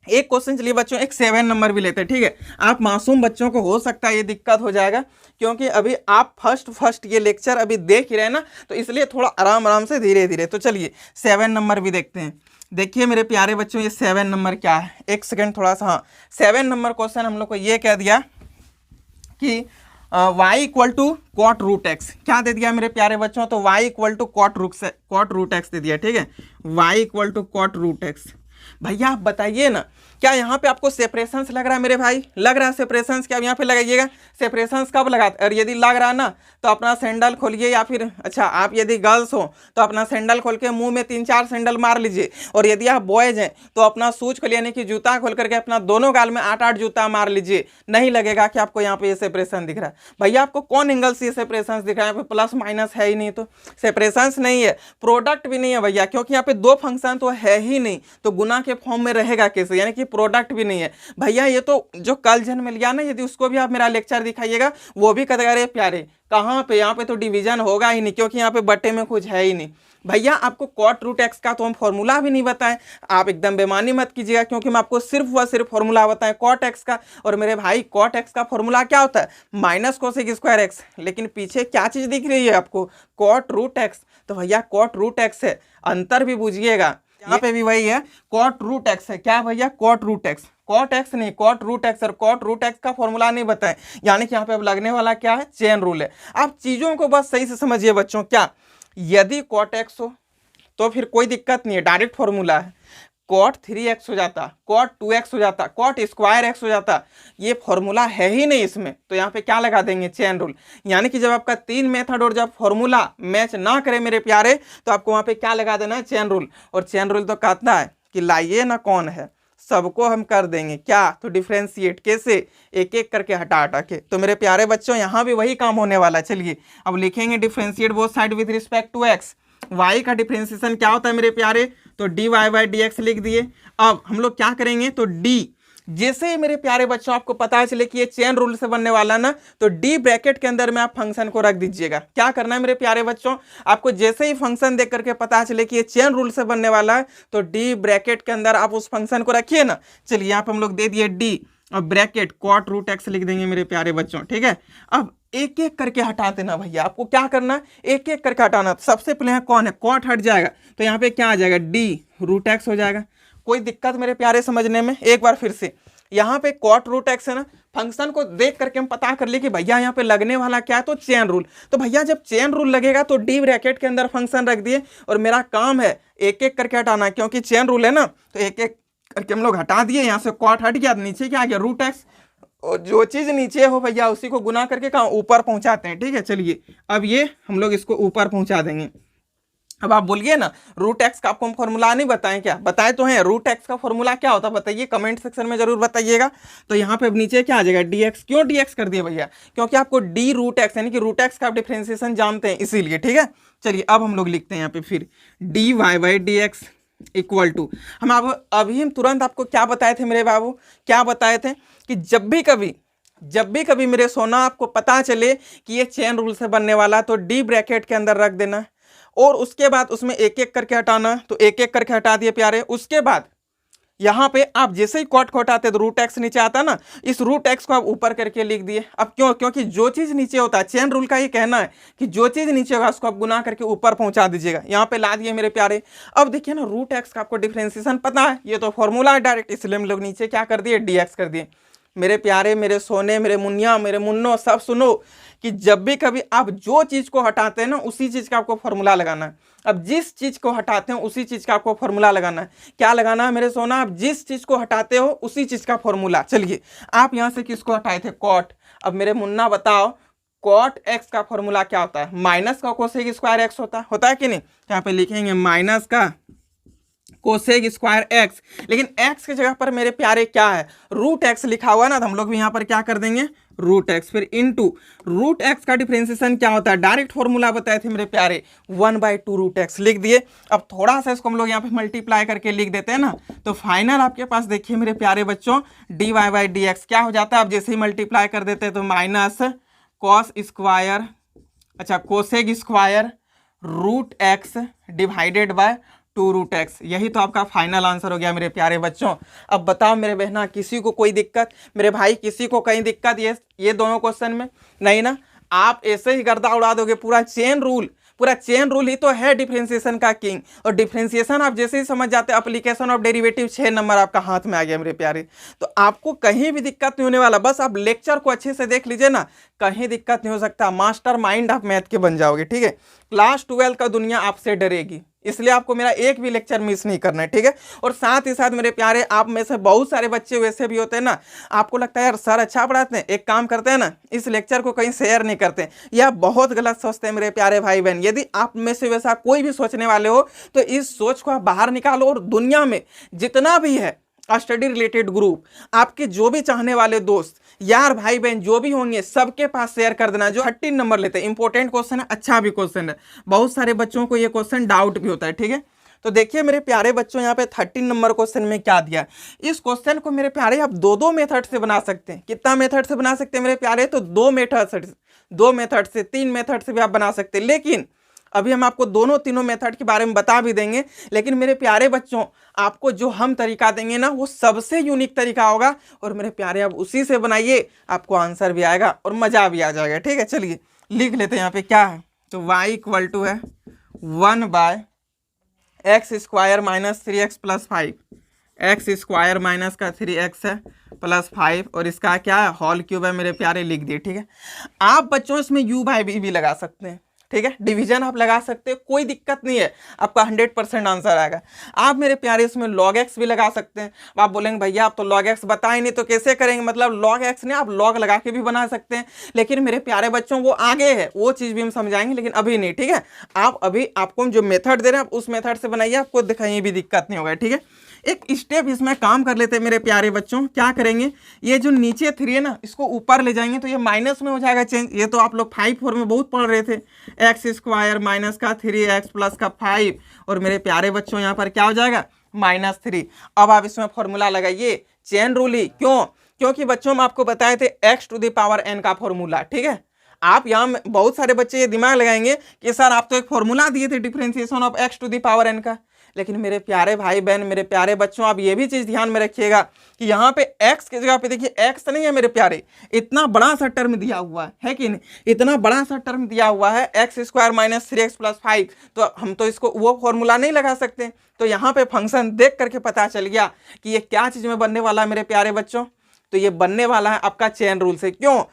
एक क्वेश्चन चलिए बच्चों, एक 7 नंबर भी लेते हैं, ठीक है। आप मासूम बच्चों को हो सकता है ये दिक्कत हो जाएगा, क्योंकि अभी आप फर्स्ट ये लेक्चर अभी देख ही रहे हैं ना, तो इसलिए थोड़ा आराम आराम से धीरे धीरे। तो चलिए 7 नंबर भी देखते हैं। देखिए मेरे प्यारे बच्चों, ये 7 नंबर क्या है, एक सेकेंड थोड़ा सा। हाँ, 7 नंबर क्वेश्चन हम लोग को ये कह दिया कि y equal to cot root x. क्या दे दिया मेरे प्यारे बच्चों, तो y equal to cot root x दे दिया, ठीक है। y equal to cot root x. भैया आप बताइए ना, क्या यहाँ पे आपको सेपरेशंस लग रहा है मेरे भाई? लग रहा है सेपरेशंस? क्या आप यहाँ पे लगाइएगा सेपरेशंस कब लगाते? और यदि लग रहा ना तो अपना सैंडल खोलिए, या फिर अच्छा आप यदि गर्ल्स हो तो अपना सैंडल खोल के मुंह में 3-4 सैंडल मार लीजिए, और यदि आप बॉयज हैं तो अपना शूज खोलिए, यानी कि जूता खोल करके अपना दोनों गाल में 8-8 जूता मार लीजिए। नहीं लगेगा कि आपको यहाँ पे ये सेपरेशन दिख रहा है। भैया आपको कौन एंगल से ये सेपरेशंस दिख रहा है? यहाँ पे प्लस माइनस है ही नहीं, तो सेपरेशंस नहीं है, प्रोडक्ट भी नहीं है भैया, क्योंकि यहाँ पे दो फंक्शन तो है ही नहीं, तो गुना के फॉर्म में रहेगा कैसे? यानी कि प्रोडक्ट भी नहीं है भैया। ये तो जो कल जन्म मिल गया ना, यदि उसको भी आप मेरा लेक्चर दिखाइएगा वो भी कहेगा अरे प्यारे कहाँ पे, यहाँ पे तो डिवीजन होगा ही नहीं, क्योंकि यहाँ पे बट्टे में कुछ है ही नहीं। भैया आपको कॉट रूट एक्स का तो हम फॉर्मूला भी नहीं बताएं, आप एकदम बेमानी मत कीजिएगा, क्योंकि मैं आपको सिर्फ व सिर्फ फॉर्मूला बताएं कॉट एक्स का। और मेरे भाई कॉट एक्स का फॉर्मूला क्या होता है? Minus cosec square x. लेकिन पीछे क्या चीज दिख रही है आपको? Cot root x. तो भैया कॉट रूट एक्स है, अंतर भी बुझिएगा, यहाँ पे भी वही है, कॉट रूट एक्स है। क्या भैया? Cot root x, cot x नहीं, कॉट रूट एक्स। और कॉट रूट एक्स का फॉर्मूला नहीं बताएं, यानी कि यहाँ पे अब लगने वाला क्या है? चेन रूल है। आप चीजों को बस सही से समझिए बच्चों। क्या यदि कॉट एक्स हो तो फिर कोई दिक्कत नहीं है, डायरेक्ट फॉर्मूला है, कॉट 3x हो जाता, कॉट 2x हो जाता, कॉट स्क्वायर एक्स हो जाता। ये फॉर्मूला है ही नहीं इसमें, तो यहाँ पे क्या लगा देंगे? Chain rule. यानी कि जब आपका 3 मेथड और जब फॉर्मूला मैच ना करे मेरे प्यारे, तो आपको वहाँ पे क्या लगा देना है? Chain rule. और चेन रूल तो कहता है कि लाइए ना कौन है, सबको हम कर देंगे क्या? तो डिफ्रेंशिएट कैसे? एक एक करके हटा हटा के। तो मेरे प्यारे बच्चों यहाँ भी वही काम होने वाला है। चलिए अब लिखेंगे differentiate both side with respect to x. y का डिफ्रेंशिएशन क्या होता है मेरे प्यारे? तो dy बाई dx लिख दिए। अब हम लोग क्या करेंगे? तो d, जैसे ही मेरे प्यारे बच्चों आपको पता चले कि ये चेन रूल से बनने वाला ना, तो डी ब्रैकेट के अंदर में आप फंक्शन को रख दीजिएगा। क्या करना है मेरे प्यारे बच्चों? आपको जैसे ही फंक्शन देख करके पता चले कि ये चेन रूल से बनने वाला है, तो डी ब्रैकेट के अंदर आप उस फंक्शन को रखिए ना। चलिए यहाँ पे हम लोग दे दिए डी और ब्रैकेट कॉट रूट एक्स लिख देंगे मेरे प्यारे बच्चों, ठीक है। अब एक एक करके हटा देना भैया, आपको क्या करना है? एक एक करके हटाना। सबसे पहले यहाँ कौन है? कॉट हट जाएगा, तो यहाँ पे क्या आ जाएगा? डी रूट एक्स हो जाएगा। कोई दिक्कत मेरे प्यारे समझने में? एक बार फिर से, यहाँ पे कॉट रूट एक्स है ना, फंक्शन को देख करके हम पता कर ले कि भैया यहाँ पे लगने वाला क्या है? तो चेन रूल। तो भैया जब चेन रूल लगेगा तो डी ब्रैकेट के अंदर फंक्शन रख दिए, और मेरा काम है एक एक करके हटाना, क्योंकि चेन रूल है ना, तो एक एक करके हम लोग हटा दिए। यहाँ से कॉट हट गया, नीचे क्या आ गया? Root x. और जो चीज नीचे हो भैया उसी को गुना करके कहाँ? ऊपर पहुंचाते हैं, ठीक है। चलिए अब ये हम लोग इसको ऊपर पहुंचा देंगे। अब आप बोलिए ना, रूट एक्स का आपको हम फॉर्मूला नहीं बताएं क्या? बताए तो हैं। रूट एक्स का फॉर्मूला क्या होता है बताइए, कमेंट सेक्शन में जरूर बताइएगा। तो यहाँ पे अब नीचे क्या आ जाएगा? D x. क्यों डी एक्स कर दिया भैया? क्योंकि आपको डी रूट एक्स यानी कि रूट एक्स का आप डिफ्रेंसिएशन जानते हैं, इसीलिए, ठीक है। चलिए अब हम लोग लिखते हैं यहाँ पे फिर d Y by D x equal to, हम अभी हम तुरंत आपको क्या बताए थे मेरे बाबू? क्या बताए थे कि जब भी कभी मेरे सोना आपको पता चले कि ये चेन रूल से बनने वाला, तो डी ब्रैकेट के अंदर रख देना, और उसके बाद उसमें एक एक करके हटाना। तो एक एक करके हटा दिए प्यारे। उसके बाद यहाँ पे आप जैसे ही कॉट को हटाते तो रूट एक्स नीचे आता ना, इस रूट एक्स को आप ऊपर करके लिख दिए। अब क्यों? क्योंकि जो चीज नीचे होता है, चेन रूल का ये कहना है कि जो चीज नीचे होगा उसको आप गुना करके ऊपर पहुंचा दीजिएगा। यहाँ पे ला दिए मेरे प्यारे। अब देखिए ना, रूट एक्स का आपको डिफ्रेंसिएशन पता है, ये तो फॉर्मूला है डायरेक्ट, इसलिए हम लोग नीचे क्या कर दिए? डी एक्स कर दिए। मेरे प्यारे, मेरे सोने, मेरे मुन्निया, मेरे मुन्नो, सब सुनो कि जब भी कभी आप जो चीज को हटाते हैं ना, उसी चीज का आपको फॉर्मूला लगाना है। अब जिस चीज को हटाते हैं उसी चीज का आपको फॉर्मूला लगाना है। क्या लगाना है मेरे सोना? आप जिस चीज को हटाते हो उसी चीज का फॉर्मूला। चलिए आप यहां से किसको हटाए थे? कॉट। अब मेरे मुन्ना बताओ, कॉट एक्स का फॉर्मूला क्या होता है? माइनस का कोसेक स्क्वायर एक्स होता है कि नहीं? यहाँ पे लिखेंगे माइनस का कोसेक स्क्वायर एक्स। लेकिन एक्स की जगह पर मेरे प्यारे क्या है? रूट एक्स लिखा हुआ ना, तो हम लोग भी यहाँ पर क्या कर देंगे? Root x. फिर इनटू रूट एक्स का डिफरेंशिएशन क्या होता है? डायरेक्ट फॉर्मूला बताए थे मेरे प्यारे, 1/2 रूट एक्स लिख दिए। अब थोड़ा सा इसको हम लोग यहाँ पे मल्टीप्लाई करके लिख देते हैं ना, तो फाइनल आपके पास देखिए मेरे प्यारे बच्चों, d Y by D x क्या हो जाता है? अब जैसे ही मल्टीप्लाई कर देते हैं तो माइनस कॉस स्क्वायर, अच्छा cosec square root x divided by 2√x। यही तो आपका फाइनल आंसर हो गया मेरे प्यारे बच्चों। अब बताओ मेरे बहना, किसी को कोई दिक्कत, मेरे भाई किसी को कहीं दिक्कत ये दोनों क्वेश्चन में? नहीं ना, आप ऐसे ही गर्दा उड़ा दोगे। पूरा चेन रूल ही तो है डिफरेंशिएशन का किंग। और डिफरेंशिएशन आप जैसे ही समझ जाते हैं, एप्लीकेशन ऑफ डेरिवेटिव 6 नंबर आपका हाथ में आ गया मेरे प्यारे। तो आपको कहीं भी दिक्कत नहीं होने वाला, बस आप लेक्चर को अच्छे से देख लीजिए ना, कहीं दिक्कत नहीं हो सकता। मास्टर माइंड आप मैथ के बन जाओगे, ठीक है। क्लास 12 का दुनिया आपसे डरेगी, इसलिए आपको मेरा एक भी लेक्चर मिस नहीं करना है, ठीक है। और साथ ही साथ मेरे प्यारे, आप में से बहुत सारे बच्चे वैसे भी होते हैं ना, आपको लगता है यार सर अच्छा पढ़ाते हैं, एक काम करते हैं ना, इस लेक्चर को कहीं शेयर नहीं करते, या बहुत गलत सोचते हैं मेरे प्यारे भाई बहन। यदि आप में से वैसा कोई भी सोचने वाले हो तो इस सोच को आप बाहर निकालो, और दुनिया में जितना भी है स्टडी रिलेटेड ग्रुप, आपके जो भी चाहने वाले दोस्त यार भाई बहन जो भी होंगे, सबके पास शेयर कर देना। जो 13 नंबर लेते हैं, इंपॉर्टेंट क्वेश्चन है, अच्छा भी क्वेश्चन है, बहुत सारे बच्चों को ये क्वेश्चन डाउट भी होता है, ठीक है। तो देखिए मेरे प्यारे बच्चों, यहाँ पे 13 नंबर क्वेश्चन में क्या दिया। इस क्वेश्चन को मेरे प्यारे आप दो मेथड से बना सकते हैं। कितना मेथड से बना सकते हैं मेरे प्यारे? तो दो मेथड से, 3 मेथड से भी आप बना सकते हैं। लेकिन अभी हम आपको दोनों तीनों मेथड के बारे में बता भी देंगे। लेकिन मेरे प्यारे बच्चों, आपको जो हम तरीका देंगे ना, वो सबसे यूनिक तरीका होगा। और मेरे प्यारे आप उसी से बनाइए, आपको आंसर भी आएगा और मजा भी आ जाएगा, ठीक है। चलिए लिख लेते हैं यहाँ पे क्या है। तो y इक्वल टू है 1/x² minus 3x plus 5। x² minus का 3x है प्लस 5, और इसका क्या है, होल क्यूब है मेरे प्यारे, लिख दिए, ठीक है। आप बच्चों इसमें u/v भी लगा सकते हैं, ठीक है। डिवीजन आप लगा सकते हो, कोई दिक्कत नहीं है, आपका 100% आंसर आएगा। आप मेरे प्यारे इसमें log x भी लगा सकते हैं। आप बोलेंगे भैया आप तो log x बताए नहीं, तो कैसे करेंगे? मतलब log x ने आप log लगा के भी बना सकते हैं। लेकिन मेरे प्यारे बच्चों वो आगे है, वो चीज़ भी हम समझाएंगे, लेकिन अभी नहीं, ठीक है। आप अभी आपको जो मेथड दे रहे हैं आप उस मेथड से बनाइए, आपको कहीं भी दिक्कत नहीं होगा, ठीक है। एक स्टेप इसमें काम कर लेते हैं मेरे प्यारे बच्चों। क्या करेंगे, ये जो नीचे 3 है ना, इसको ऊपर ले जाएंगे तो ये माइनस में हो जाएगा चेंज। ये तो आप लोग 5/4 में बहुत पढ़ रहे थे, x² माइनस का 3x प्लस का 5, और मेरे प्यारे बच्चों यहाँ पर क्या हो जाएगा, -3। अब आप इसमें फॉर्मूला लगाइए, चेन रूल ही। क्यों? क्योंकि बच्चों हम आपको बताए थे x⁴n का फॉर्मूला, ठीक है। आप यहाँ बहुत सारे बच्चे ये दिमाग लगाएंगे कि सर आप तो एक फॉर्मूला दिए थे डिफरेंशिएशन ऑफ x⁴n का। लेकिन मेरे प्यारे भाई बहन, मेरे प्यारे बच्चों, आप ये भी चीज़ ध्यान में रखिएगा कि यहाँ पे x की जगह पे देखिए, x नहीं है मेरे प्यारे, इतना बड़ा सा टर्म दिया हुआ है कि नहीं, इतना बड़ा सा टर्म दिया हुआ है x² माइनस 3x प्लस 5। तो हम तो इसको वो फॉर्मूला नहीं लगा सकते। तो यहाँ पे फंक्शन देख करके पता चल गया कि ये क्या चीज़ में बनने वाला है मेरे प्यारे बच्चों। तो ये बनने वाला है आपका चेन रूल से। क्यों?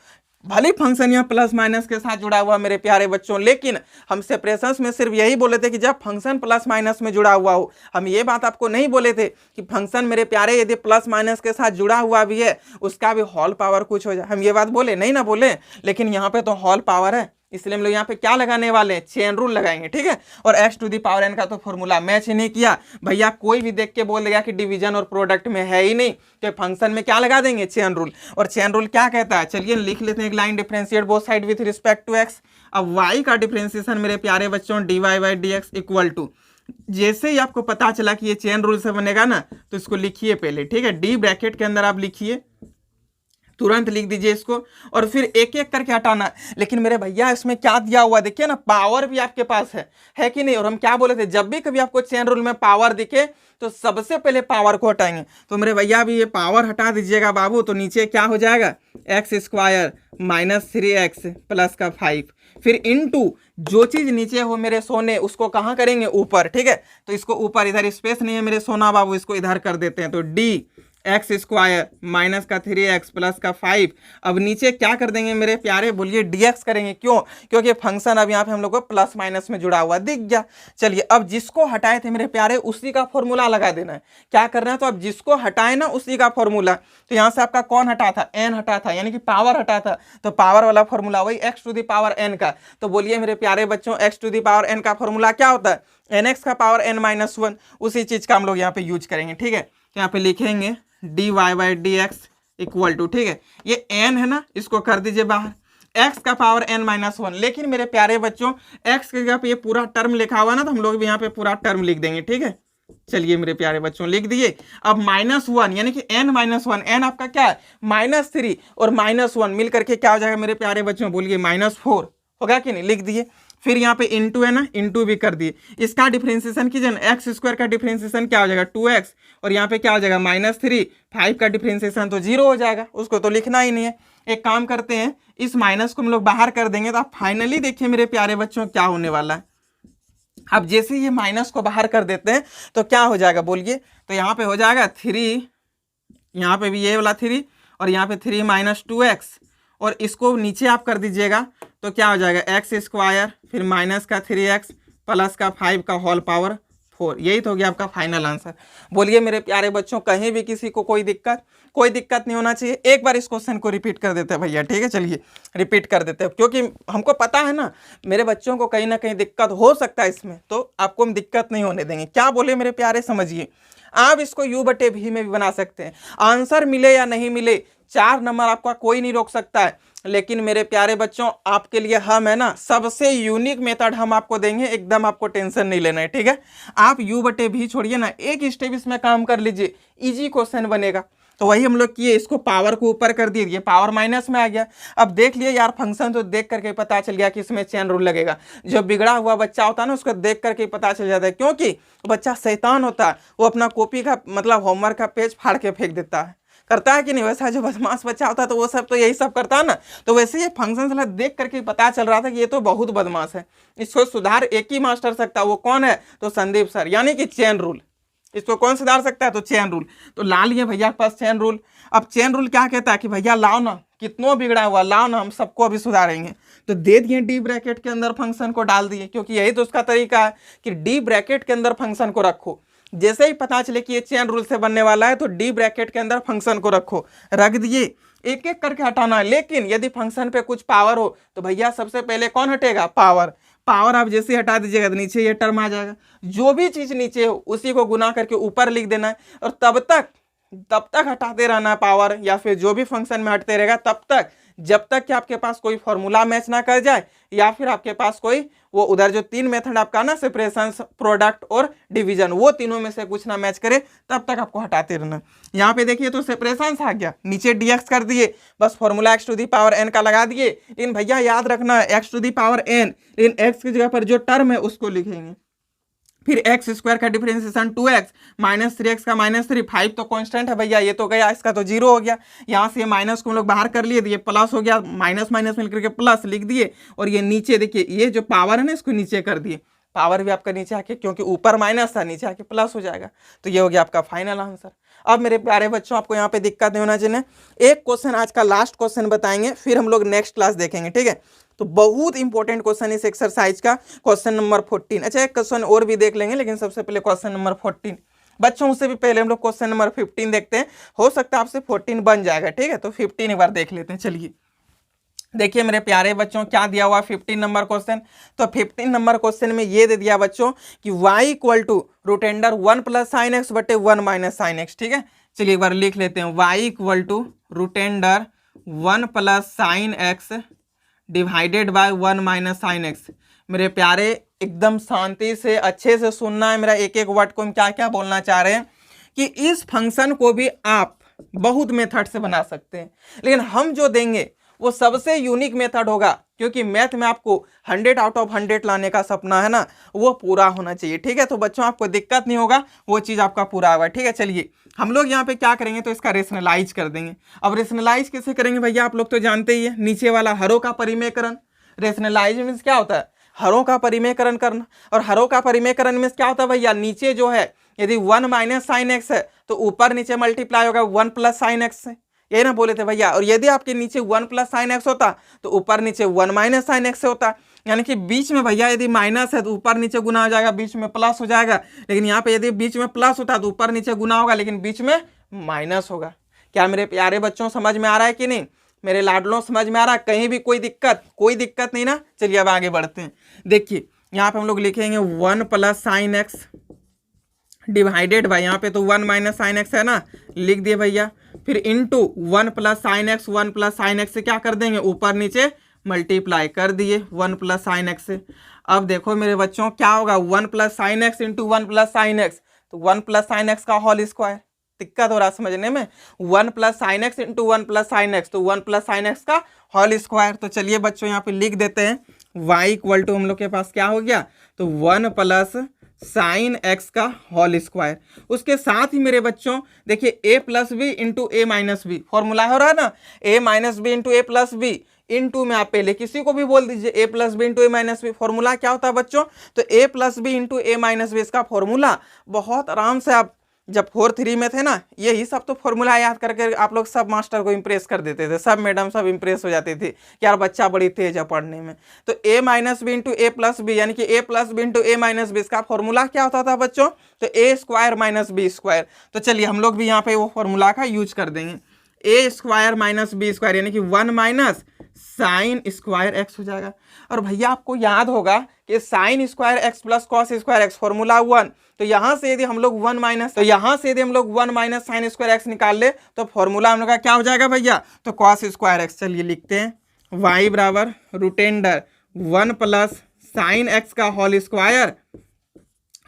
भले फंक्शन यहाँ प्लस माइनस के साथ जुड़ा हुआ मेरे प्यारे बच्चों, लेकिन हम सेपरेशंस में सिर्फ यही बोले थे कि जब फंक्शन प्लस माइनस में जुड़ा हुआ हो। हम ये बात आपको नहीं बोले थे कि फंक्शन मेरे प्यारे यदि प्लस माइनस के साथ जुड़ा हुआ भी है, उसका भी होल पावर कुछ हो जाए। हम ये बात बोले नहीं ना बोले, लेकिन यहाँ पे तो होल पावर है, इसलिए हम लोग यहाँ पे क्या लगाने वाले हैं, चेन रूल लगाएंगे, ठीक है। और x⁴n का तो फॉर्मूला मैच ही नहीं किया भैया, कोई भी देख के बोल देगा कि डिवीजन और प्रोडक्ट में है ही नहीं, तो फंक्शन में क्या लगा देंगे, चेन रूल। और चेन रूल क्या कहता है, चलिए लिख लेते हैं एक लाइन, differentiate both side with respect to x। अब y का डिफरेंशिएशन मेरे प्यारे बच्चों dy/dx इक्वल टू, जैसे ही आपको पता चला कि ये चेन रूल से बनेगा ना, तो इसको लिखिए पहले, ठीक है। डी ब्रैकेट के अंदर आप लिखिए, तुरंत लिख दीजिए इसको, और फिर एक एक करके हटाना। लेकिन मेरे भैया इसमें क्या दिया हुआ देखिए ना, पावर भी आपके पास है कि नहीं। और हम क्या बोले थे, जब भी कभी आपको चेन रूल में पावर दिखे तो सबसे पहले पावर को हटाएंगे। तो मेरे भैया अभी ये पावर हटा दीजिएगा बाबू, तो नीचे क्या हो जाएगा, x² माइनस 3x प्लस का 5, फिर इनटू जो चीज नीचे हो मेरे सोने, उसको कहाँ करेंगे, ऊपर, ठीक है। तो इसको ऊपर, इधर स्पेस नहीं है मेरे सोना बाबू, इसको इधर कर देते हैं। तो x² माइनस का 3x प्लस का 5। अब नीचे क्या कर देंगे मेरे प्यारे, बोलिए dx करेंगे। क्यों? क्योंकि फंक्शन अब यहाँ पे हम लोग को प्लस माइनस में जुड़ा हुआ दिख गया। चलिए अब जिसको हटाए थे मेरे प्यारे, उसी का फॉर्मूला लगा देना है। क्या करना है, तो अब जिसको हटाए ना उसी का फॉर्मूला। तो यहाँ से आपका कौन हटा था, n हटा था, यानी कि पावर हटा था। तो पावर वाला फॉर्मूला वही x⁴n का। तो बोलिए मेरे प्यारे बच्चों, x⁴n का फॉर्मूला क्या होता है, nx का पावर n-1। उसी चीज का हम लोग यहाँ पे यूज करेंगे, ठीक है। तो यहाँ पे लिखेंगे dy/dx इक्वल टू, ठीक है, ये n है ना, इसको कर दीजिए बाहर, x का पावर n-1। लेकिन मेरे प्यारे बच्चों, x की जगह पे ये पूरा टर्म लिखा हुआ ना, तो हम लोग भी यहाँ पे पूरा टर्म लिख देंगे, ठीक है। चलिए मेरे प्यारे बच्चों लिख दिए। अब -1 यानी कि n-1, n आपका क्या है, -3 और -1 मिल करके क्या हो जाएगा मेरे प्यारे बच्चों, बोलिए -4 होगा कि नहीं, लिख दिए। फिर यहाँ पे इंटू है ना, इंटू भी कर दिए। इसका डिफरेंशिएशन कीजिए ना, एक्स स्क्वायर का डिफरेंशिएशन क्या हो जाएगा 2x, और यहाँ पे क्या हो जाएगा -3, 5 का डिफरेंशिएशन तो 0 हो जाएगा, उसको तो लिखना ही नहीं है। एक काम करते हैं, इस माइनस को हम लोग बाहर कर देंगे तो आप फाइनली देखिए मेरे प्यारे बच्चों क्या होने वाला है। अब जैसे ये माइनस को बाहर कर देते हैं तो क्या हो जाएगा बोलिए, तो यहाँ पे हो जाएगा 3, यहाँ पे भी ये वाला 3, और यहाँ पे 3 - 2x, और इसको नीचे आप कर दीजिएगा तो क्या हो जाएगा एक्स स्क्वायर, फिर माइनस का 3x प्लस का 5 का होल पावर 4। यही तो हो गया आपका फाइनल आंसर। बोलिए मेरे प्यारे बच्चों, कहीं भी किसी को कोई दिक्कत नहीं होना चाहिए। एक बार इस क्वेश्चन को रिपीट कर देते हैं भैया, ठीक है, चलिए रिपीट कर देते हैं, क्योंकि हमको पता है ना मेरे बच्चों को कहीं ना कहीं दिक्कत हो सकता है इसमें, तो आपको हम दिक्कत नहीं होने देंगे। क्या बोले मेरे प्यारे, समझिए। आप इसको u/v में भी बना सकते हैं, आंसर मिले या नहीं मिले 4 नंबर आपका कोई नहीं रोक सकता है। लेकिन मेरे प्यारे बच्चों, आपके लिए हम है ना सबसे यूनिक मेथड हम आपको देंगे, एकदम आपको टेंशन नहीं लेना है, ठीक है। आप u/v छोड़िए ना, एक स्टेप इसमें काम कर लीजिए, इजी क्वेश्चन बनेगा। तो वही हम लोग किए, इसको पावर को ऊपर कर दिए, ये पावर माइनस में आ गया। अब देख लिए यार, फंक्शन तो देख करके पता चल गया कि इसमें चेन रूल लगेगा। जो बिगड़ा हुआ बच्चा होता है ना, उसको देख करके पता चल जाता है, क्योंकि बच्चा शैतान होता है, वो अपना कॉपी का मतलब होमवर्क का पेज फाड़ के फेंक देता है, करता है कि नहीं। वैसा जो बदमाश बच्चा होता है तो वो सब तो यही सब करता है ना। तो वैसे ये फंक्शन साला देख करके पता चल रहा था कि ये तो बहुत बदमाश है, इसको सुधार एक ही मास्टर सकता है, वो कौन है, तो संदीप सर, यानी कि चेन रूल। इसको कौन सुधार सकता है, तो चेन रूल। तो ला लिए भैया के पास चेन रूल। अब चेन रूल क्या कहता है कि भैया लाओ ना, कितनों बिगड़ा हुआ लाओ ना, हम सबको अभी सुधारेंगे। तो दे दिए डी ब्रैकेट के अंदर फंक्शन को डाल दिए, क्योंकि यही तो उसका तरीका है कि डी ब्रैकेट के अंदर फंक्शन को रखो। जैसे ही पता चले कि ये चेन रूल से बनने वाला है तो डी ब्रैकेट के अंदर फंक्शन को रखो, रख दिए, एक एक करके हटाना है। लेकिन यदि फंक्शन पे कुछ पावर हो तो भैया सबसे पहले कौन हटेगा, पावर। पावर आप जैसे हटा दीजिएगा तो नीचे ये टर्म आ जाएगा। जो भी चीज नीचे हो उसी को गुना करके ऊपर लिख देना है, और तब तक हटाते रहना है पावर, या फिर जो भी फंक्शन में हटते रहेगा तब तक, जब तक कि आपके पास कोई फॉर्मूला मैच ना कर जाए, या फिर आपके पास कोई वो उधर जो 3 मेथड आपका ना, सेपरेशन, प्रोडक्ट और डिवीजन, वो तीनों में से कुछ ना मैच करे, तब तक आपको हटाते रहना। यहाँ पे देखिए तो सेपरेशन आ गया, नीचे dx कर दिए, बस फॉर्मूला x⁴n का लगा दिए। लेकिन भैया याद रखना है x⁴n, इन x की जगह पर जो टर्म है उसको लिखेंगे। फिर एक्स स्क्वायर का डिफरेंशिएशन 2x, -3x का -3, 5 तो कांस्टेंट है भैया, ये तो गया, इसका तो 0 हो गया। यहाँ से माइनस को हम लोग बाहर कर लिए, ये प्लस हो गया, माइनस माइनस मिलकर के प्लस लिख दिए। और ये नीचे देखिए, ये जो पावर है ना, इसको नीचे कर दिए, पावर भी आपका नीचे आके, क्योंकि ऊपर माइनस था, नीचे आके प्लस हो जाएगा। तो ये हो गया आपका फाइनल आंसर। अब मेरे प्यारे बच्चों, आपको यहाँ पे दिक्कत नहीं होना चाहिए। एक क्वेश्चन आज का लास्ट क्वेश्चन बताएंगे, फिर हम लोग नेक्स्ट क्लास देखेंगे, ठीक है। तो बहुत इंपॉर्टेंट क्वेश्चन इस एक्सरसाइज का, क्वेश्चन नंबर 14। अच्छा, एक क्वेश्चन और भी देख लेंगे, लेकिन सबसे पहले क्वेश्चन नंबर 14। बच्चों, उससे भी पहले हम लोग क्वेश्चन नंबर 15 देखते हैं, हो सकता है आपसे 14 बन जाएगा, ठीक है। तो 15 एक बार देख लेते हैं, चलिए। देखिए मेरे प्यारे बच्चों, क्या दिया हुआ 15 नंबर क्वेश्चन। तो 15 नंबर क्वेश्चन में ये दे दिया बच्चों कि y = √1 + sin x / 1 - sin x, ठीक है। चलिए एक बार लिख लेते हैं, y = √1 + sin x divided by 1 - sin x। मेरे प्यारे, एकदम शांति से अच्छे से सुनना है, मेरा एक एक वर्ड को हम क्या क्या बोलना चाह रहे हैं, कि इस फंक्शन को भी आप बहुत मेथड से बना सकते हैं, लेकिन हम जो देंगे वो सबसे यूनिक मेथड होगा, क्योंकि मैथ में आपको 100 आउट ऑफ 100 लाने का सपना है ना, वो पूरा होना चाहिए, ठीक है। तो बच्चों, आपको दिक्कत नहीं होगा, वो चीज़ आपका पूरा होगा, ठीक है। चलिए हम लोग यहाँ पे क्या करेंगे, तो इसका रेशनलाइज कर देंगे। अब रेशनलाइज कैसे करेंगे भैया, आप लोग तो जानते ही है, नीचे वाला हरों का परिमेयकरण। रेशनलाइज मीन्स क्या होता है, हरों का परिमेयकरण करना। और हरों का परिमेयकरण मीन्स क्या होता है भैया, नीचे जो है यदि 1 - sin x है तो ऊपर नीचे मल्टीप्लाई होगा 1 + sin x से, यही ना बोले थे भैया। और यदि आपके नीचे 1 + sin x होता तो ऊपर नीचे 1 - sin x से होता, यानी कि बीच में भैया यदि माइनस है तो ऊपर नीचे गुना हो जाएगा, बीच में प्लस हो जाएगा। लेकिन यहाँ पे यदि बीच में प्लस होता तो ऊपर नीचे गुना होगा, लेकिन बीच में माइनस होगा। क्या मेरे प्यारे बच्चों समझ में आ रहा है कि नहीं, मेरे लाडलों समझ में आ रहा है, कहीं भी कोई दिक्कत नहीं ना। चलिए अब आगे बढ़ते हैं। देखिए यहाँ पे हम लोग लिखेंगे 1 + sin x डिवाइडेड बाय, यहाँ पे तो 1 - sin x है ना, लिख दिए भैया। फिर into 1 + sin x, 1 + sin x से क्या कर देंगे, ऊपर नीचे मल्टीप्लाई कर दिए 1 + sin x से। अब देखो मेरे बच्चों क्या होगा, 1 + sin x into 1 + sin x, तो 1 + sin x का होल स्क्वायर। दिक्कत हो रहा है समझने में, 1 + sin x into 1 + sin x, तो 1 + sin x का होल स्क्वायर। तो चलिए बच्चों यहाँ पे लिख देते हैं y इक्वल टू हम लोग के पास क्या हो गया, तो 1 प्लस साइन एक्स का होल स्क्वायर। उसके साथ ही मेरे बच्चों देखिए a plus b into a minus b formula हो रहा है ना, a minus b into a plus b into में आप पहले किसी को भी बोल दीजिए a plus b into a minus b. Formula क्या होता है बच्चों, तो a plus b into a minus b इसका फॉर्मूला बहुत आराम से आप जब 4-3 में थे ना, यही सब तो फॉर्मूला याद करके आप लोग सब मास्टर को इम्प्रेस कर देते थे, सब मैडम सब इम्प्रेस हो जाती थी कि यार बच्चा बड़ी तेज है पढ़ने में। तो a minus b into a plus b यानी कि a plus b into a minus b इसका फॉर्मूला क्या होता था बच्चों, तो a square minus b square. तो चलिए हम लोग भी यहाँ पे वो फॉर्मूला का यूज कर देंगे, a square minus b square यानी कि 1 माइनस साइन स्क्वायर एक्स हो जाएगा। और भैया आपको याद होगा कि sine square x plus cos square x formula 1, तो यहां से यदि हम लोग 1 माइनस साइन स्क्वायर एक्स निकाल ले तो फॉर्मूला हम लोग का क्या हो जाएगा भैया, तो कॉस स्क्वायर एक्स। चलिए लिखते हैं y बराबर रूटेंडर 1 प्लस साइन एक्स का होल स्क्वायर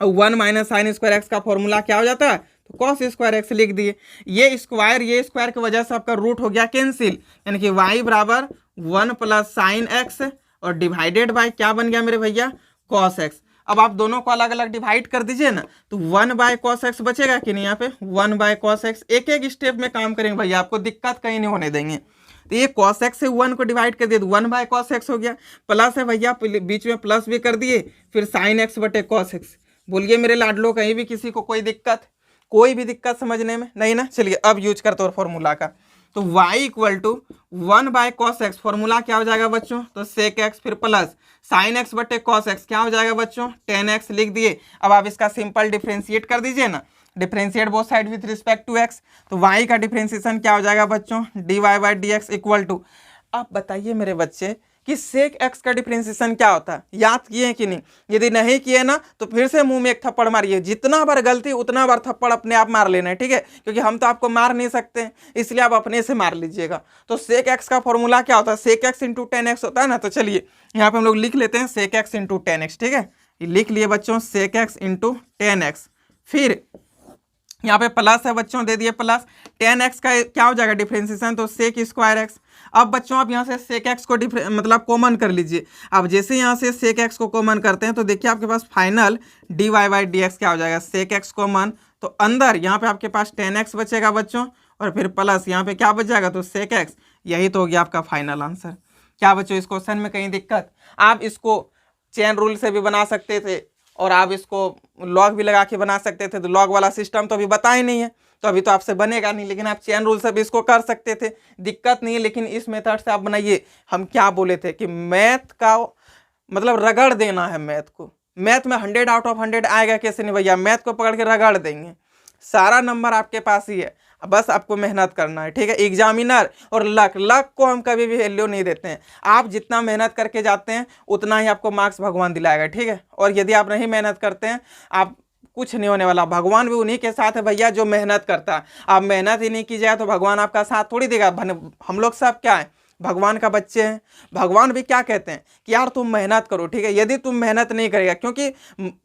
और 1 माइनस साइन स्क्वायर एक्स का फॉर्मूला क्या हो जाता है, तो कॉस स्क्वायर एक्स लिख दिए। ये स्क्वायर की वजह से आपका रूट हो गया कैंसिल, यानी कि y बराबर 1 प्लस साइन एक्स और डिवाइडेड बाय क्या बन गया मेरे भैया, कॉस एक्स। अब आप दोनों को अलग अलग डिवाइड कर दीजिए ना, तो 1 बाय कॉस एक्स बचेगा कि नहीं, यहाँ पे 1 बाय कॉस एक्स। एक एक स्टेप में काम करेंगे भैया, आपको दिक्कत कहीं नहीं होने देंगे। तो ये कॉस एक्स से 1 को डिवाइड कर दिए तो 1 बाय कॉस एक्स हो गया, प्लस है भैया बीच में प्लस भी कर दिए, फिर साइन एक्स बटे कॉस एक्स। बोलिए मेरे लाडलो कहीं भी किसी को कोई दिक्कत, कोई भी दिक्कत समझने में नहीं ना। चलिए अब यूज करते हो फॉर्मूला का, तो y equal to 1 by cos x formula क्या हो जाएगा बच्चों, तो सेक एक्स फिर प्लस साइन एक्स बटे कॉस एक्स क्या हो जाएगा बच्चों, टेन एक्स लिख दिए। अब आप इसका सिंपल डिफ्रेंशिएट कर दीजिए ना, differentiate both side with respect to x, तो y का डिफ्रेंशिएशन क्या हो जाएगा बच्चों, d Y by D x equal to. अब बताइए मेरे बच्चे कि सेक एक्स का डिफरेंशिएशन क्या होता है, याद किए हैं कि नहीं? यदि नहीं किए ना तो फिर से मुंह में एक थप्पड़ मारिए, जितना बार गलती उतना बार थप्पड़ अपने आप मार लेना है, ठीक है? क्योंकि हम तो आपको मार नहीं सकते, इसलिए आप अपने से मार लीजिएगा। तो सेक एक्स का फॉर्मूला क्या होता है, sec x into tan x होता है ना। तो चलिए यहाँ पे हम लोग लिख लेते हैं sec x into tan x, ठीक है? लिख लिए बच्चों sec x into tan x, फिर यहाँ पे प्लस है बच्चों, दे दिए प्लस टेन एक्स का क्या हो जाएगा डिफरेंशिएशन, तो सेक स्क्वायर एक्स। अब बच्चों आप यहाँ से सेक एक्स को मतलब कॉमन कर लीजिए। अब जैसे यहाँ से सेक एक्स को कॉमन करते हैं तो देखिए आपके पास final D Y by D x क्या हो जाएगा, सेक एक्स कॉमन, तो अंदर यहाँ पे आपके पास टेन एक्स बचेगा बच्चों, और फिर प्लस यहाँ पे क्या बच जाएगा, तो सेक एक्स। यही तो हो गया आपका फाइनल आंसर। क्या बच्चों इस क्वेश्चन में कहीं दिक्कत? आप इसको चेन रूल से भी बना सकते थे और आप इसको लॉग भी लगा के बना सकते थे, तो लॉग वाला सिस्टम तो अभी बता ही नहीं है, तो अभी तो आपसे बनेगा नहीं, लेकिन आप चेन रूल से भी इसको कर सकते थे, दिक्कत नहीं है। लेकिन इस मेथड से आप बनाइए। हम क्या बोले थे कि मैथ का मतलब रगड़ देना है मैथ को, मैथ में 100 आउट ऑफ 100 आएगा कैसे नहीं भैया, मैथ को पकड़ के रगड़ देंगे, सारा नंबर आपके पास ही है, बस आपको मेहनत करना है, ठीक है? एग्जामिनर और लक को हम कभी भी वैल्यू नहीं देते हैं। आप जितना मेहनत करके जाते हैं उतना ही आपको मार्क्स भगवान दिलाएगा, ठीक है? और यदि आप नहीं मेहनत करते हैं आप कुछ नहीं होने वाला। भगवान भी उन्हीं के साथ है भैया जो मेहनत करता है। आप मेहनत ही नहीं की जाए तो भगवान आपका साथ थोड़ी देगा। हम लोग सब क्या है, भगवान का बच्चे हैं। भगवान भी क्या कहते हैं कि यार तुम मेहनत करो, ठीक है? यदि तुम मेहनत नहीं करेगा, क्योंकि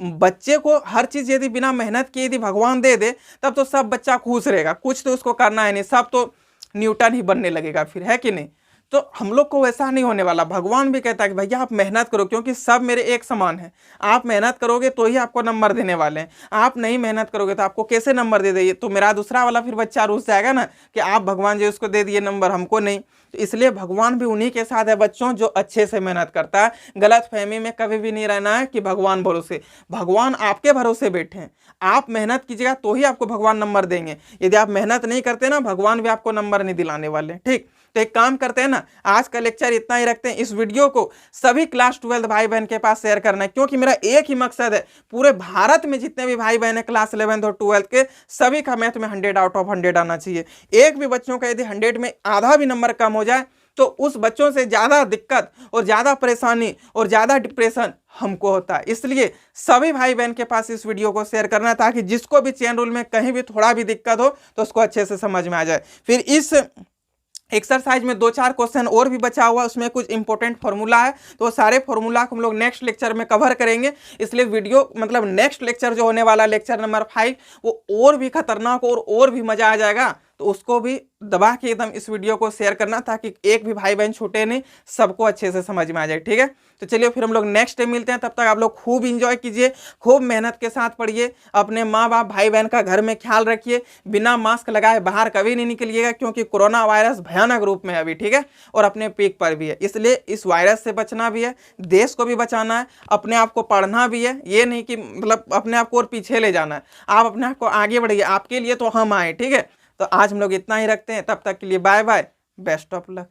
बच्चे को हर चीज़ यदि बिना मेहनत किए यदि भगवान दे दे तब तो सब बच्चा खुश रहेगा, कुछ तो उसको करना है नहीं, सब तो न्यूटन ही बनने लगेगा फिर, है कि नहीं? तो हम लोग को वैसा नहीं होने वाला। भगवान भी कहता है कि भैया आप मेहनत करो, क्योंकि सब मेरे एक समान है। आप मेहनत करोगे तो ही आपको नंबर देने वाले हैं, आप नहीं मेहनत करोगे तो आपको कैसे नंबर दे देंगे? तो मेरा दूसरा वाला फिर बच्चा रूस जाएगा ना कि आप भगवान जी उसको दे दिए नंबर, हमको नहीं। तो इसलिए भगवान भी उन्हीं के साथ है बच्चों जो अच्छे से मेहनत करता है। गलत फहमी में कभी भी नहीं रहना है कि भगवान भरोसे, भगवान आपके भरोसे बैठे हैं। आप मेहनत कीजिएगा तो ही आपको भगवान नंबर देंगे। यदि आप मेहनत नहीं करते ना, भगवान भी आपको नंबर नहीं दिलाने वाले, ठीक? तो एक काम करते हैं ना, आज का लेक्चर इतना ही रखते हैं। इस वीडियो को सभी क्लास 12 भाई बहन के पास शेयर करना है, क्योंकि मेरा एक ही मकसद है, पूरे भारत में जितने भी भाई बहन है क्लास 11 और 12 के, सभी का मैथ में 100 आउट ऑफ 100 आना चाहिए। एक भी बच्चों का यदि 100 में आधा भी नंबर कम हो जाए तो उस बच्चों से ज़्यादा दिक्कत और ज़्यादा परेशानी और ज़्यादा डिप्रेशन हमको होता है। इसलिए सभी भाई बहन के पास इस वीडियो को शेयर करना है, ताकि जिसको भी चेन रूल में कहीं भी थोड़ा भी दिक्कत हो तो उसको अच्छे से समझ में आ जाए। फिर इस एक्सरसाइज में 2-4 क्वेश्चन और भी बचा हुआ है, उसमें कुछ इंपॉर्टेंट फार्मूला है, तो सारे फार्मूला को हम लोग नेक्स्ट लेक्चर में कवर करेंगे। इसलिए वीडियो मतलब नेक्स्ट लेक्चर जो होने वाला लेक्चर नंबर 5 वो और भी खतरनाक और भी मजा आ जाएगा। तो तो उसको भी दबा के एकदम इस वीडियो को शेयर करना, ताकि एक भी भाई बहन छूटे नहीं, सबको अच्छे से समझ में आ जाए। ठीक है, तो चलिए फिर हम लोग नेक्स्ट टाइम मिलते हैं। तब तक आप लोग खूब इंजॉय कीजिए, खूब मेहनत के साथ पढ़िए, अपने माँ बाप भाई बहन का घर में ख्याल रखिए, बिना मास्क लगाए बाहर कभी नहीं निकलिएगा, क्योंकि कोरोना वायरस भयानक रूप में है अभी। ठीक है, और अपने पीक पर भी है, इसलिए इस वायरस से बचना भी है, देश को भी बचाना है, अपने आप को पढ़ना भी है। ये नहीं कि मतलब अपने आप को और पीछे ले जाना है, आप अपने आप को आगे बढ़िए, आपके लिए तो हम आए। ठीक है, तो आज हम लोग इतना ही रखते हैं, तब तक के लिए bye bye, best of luck.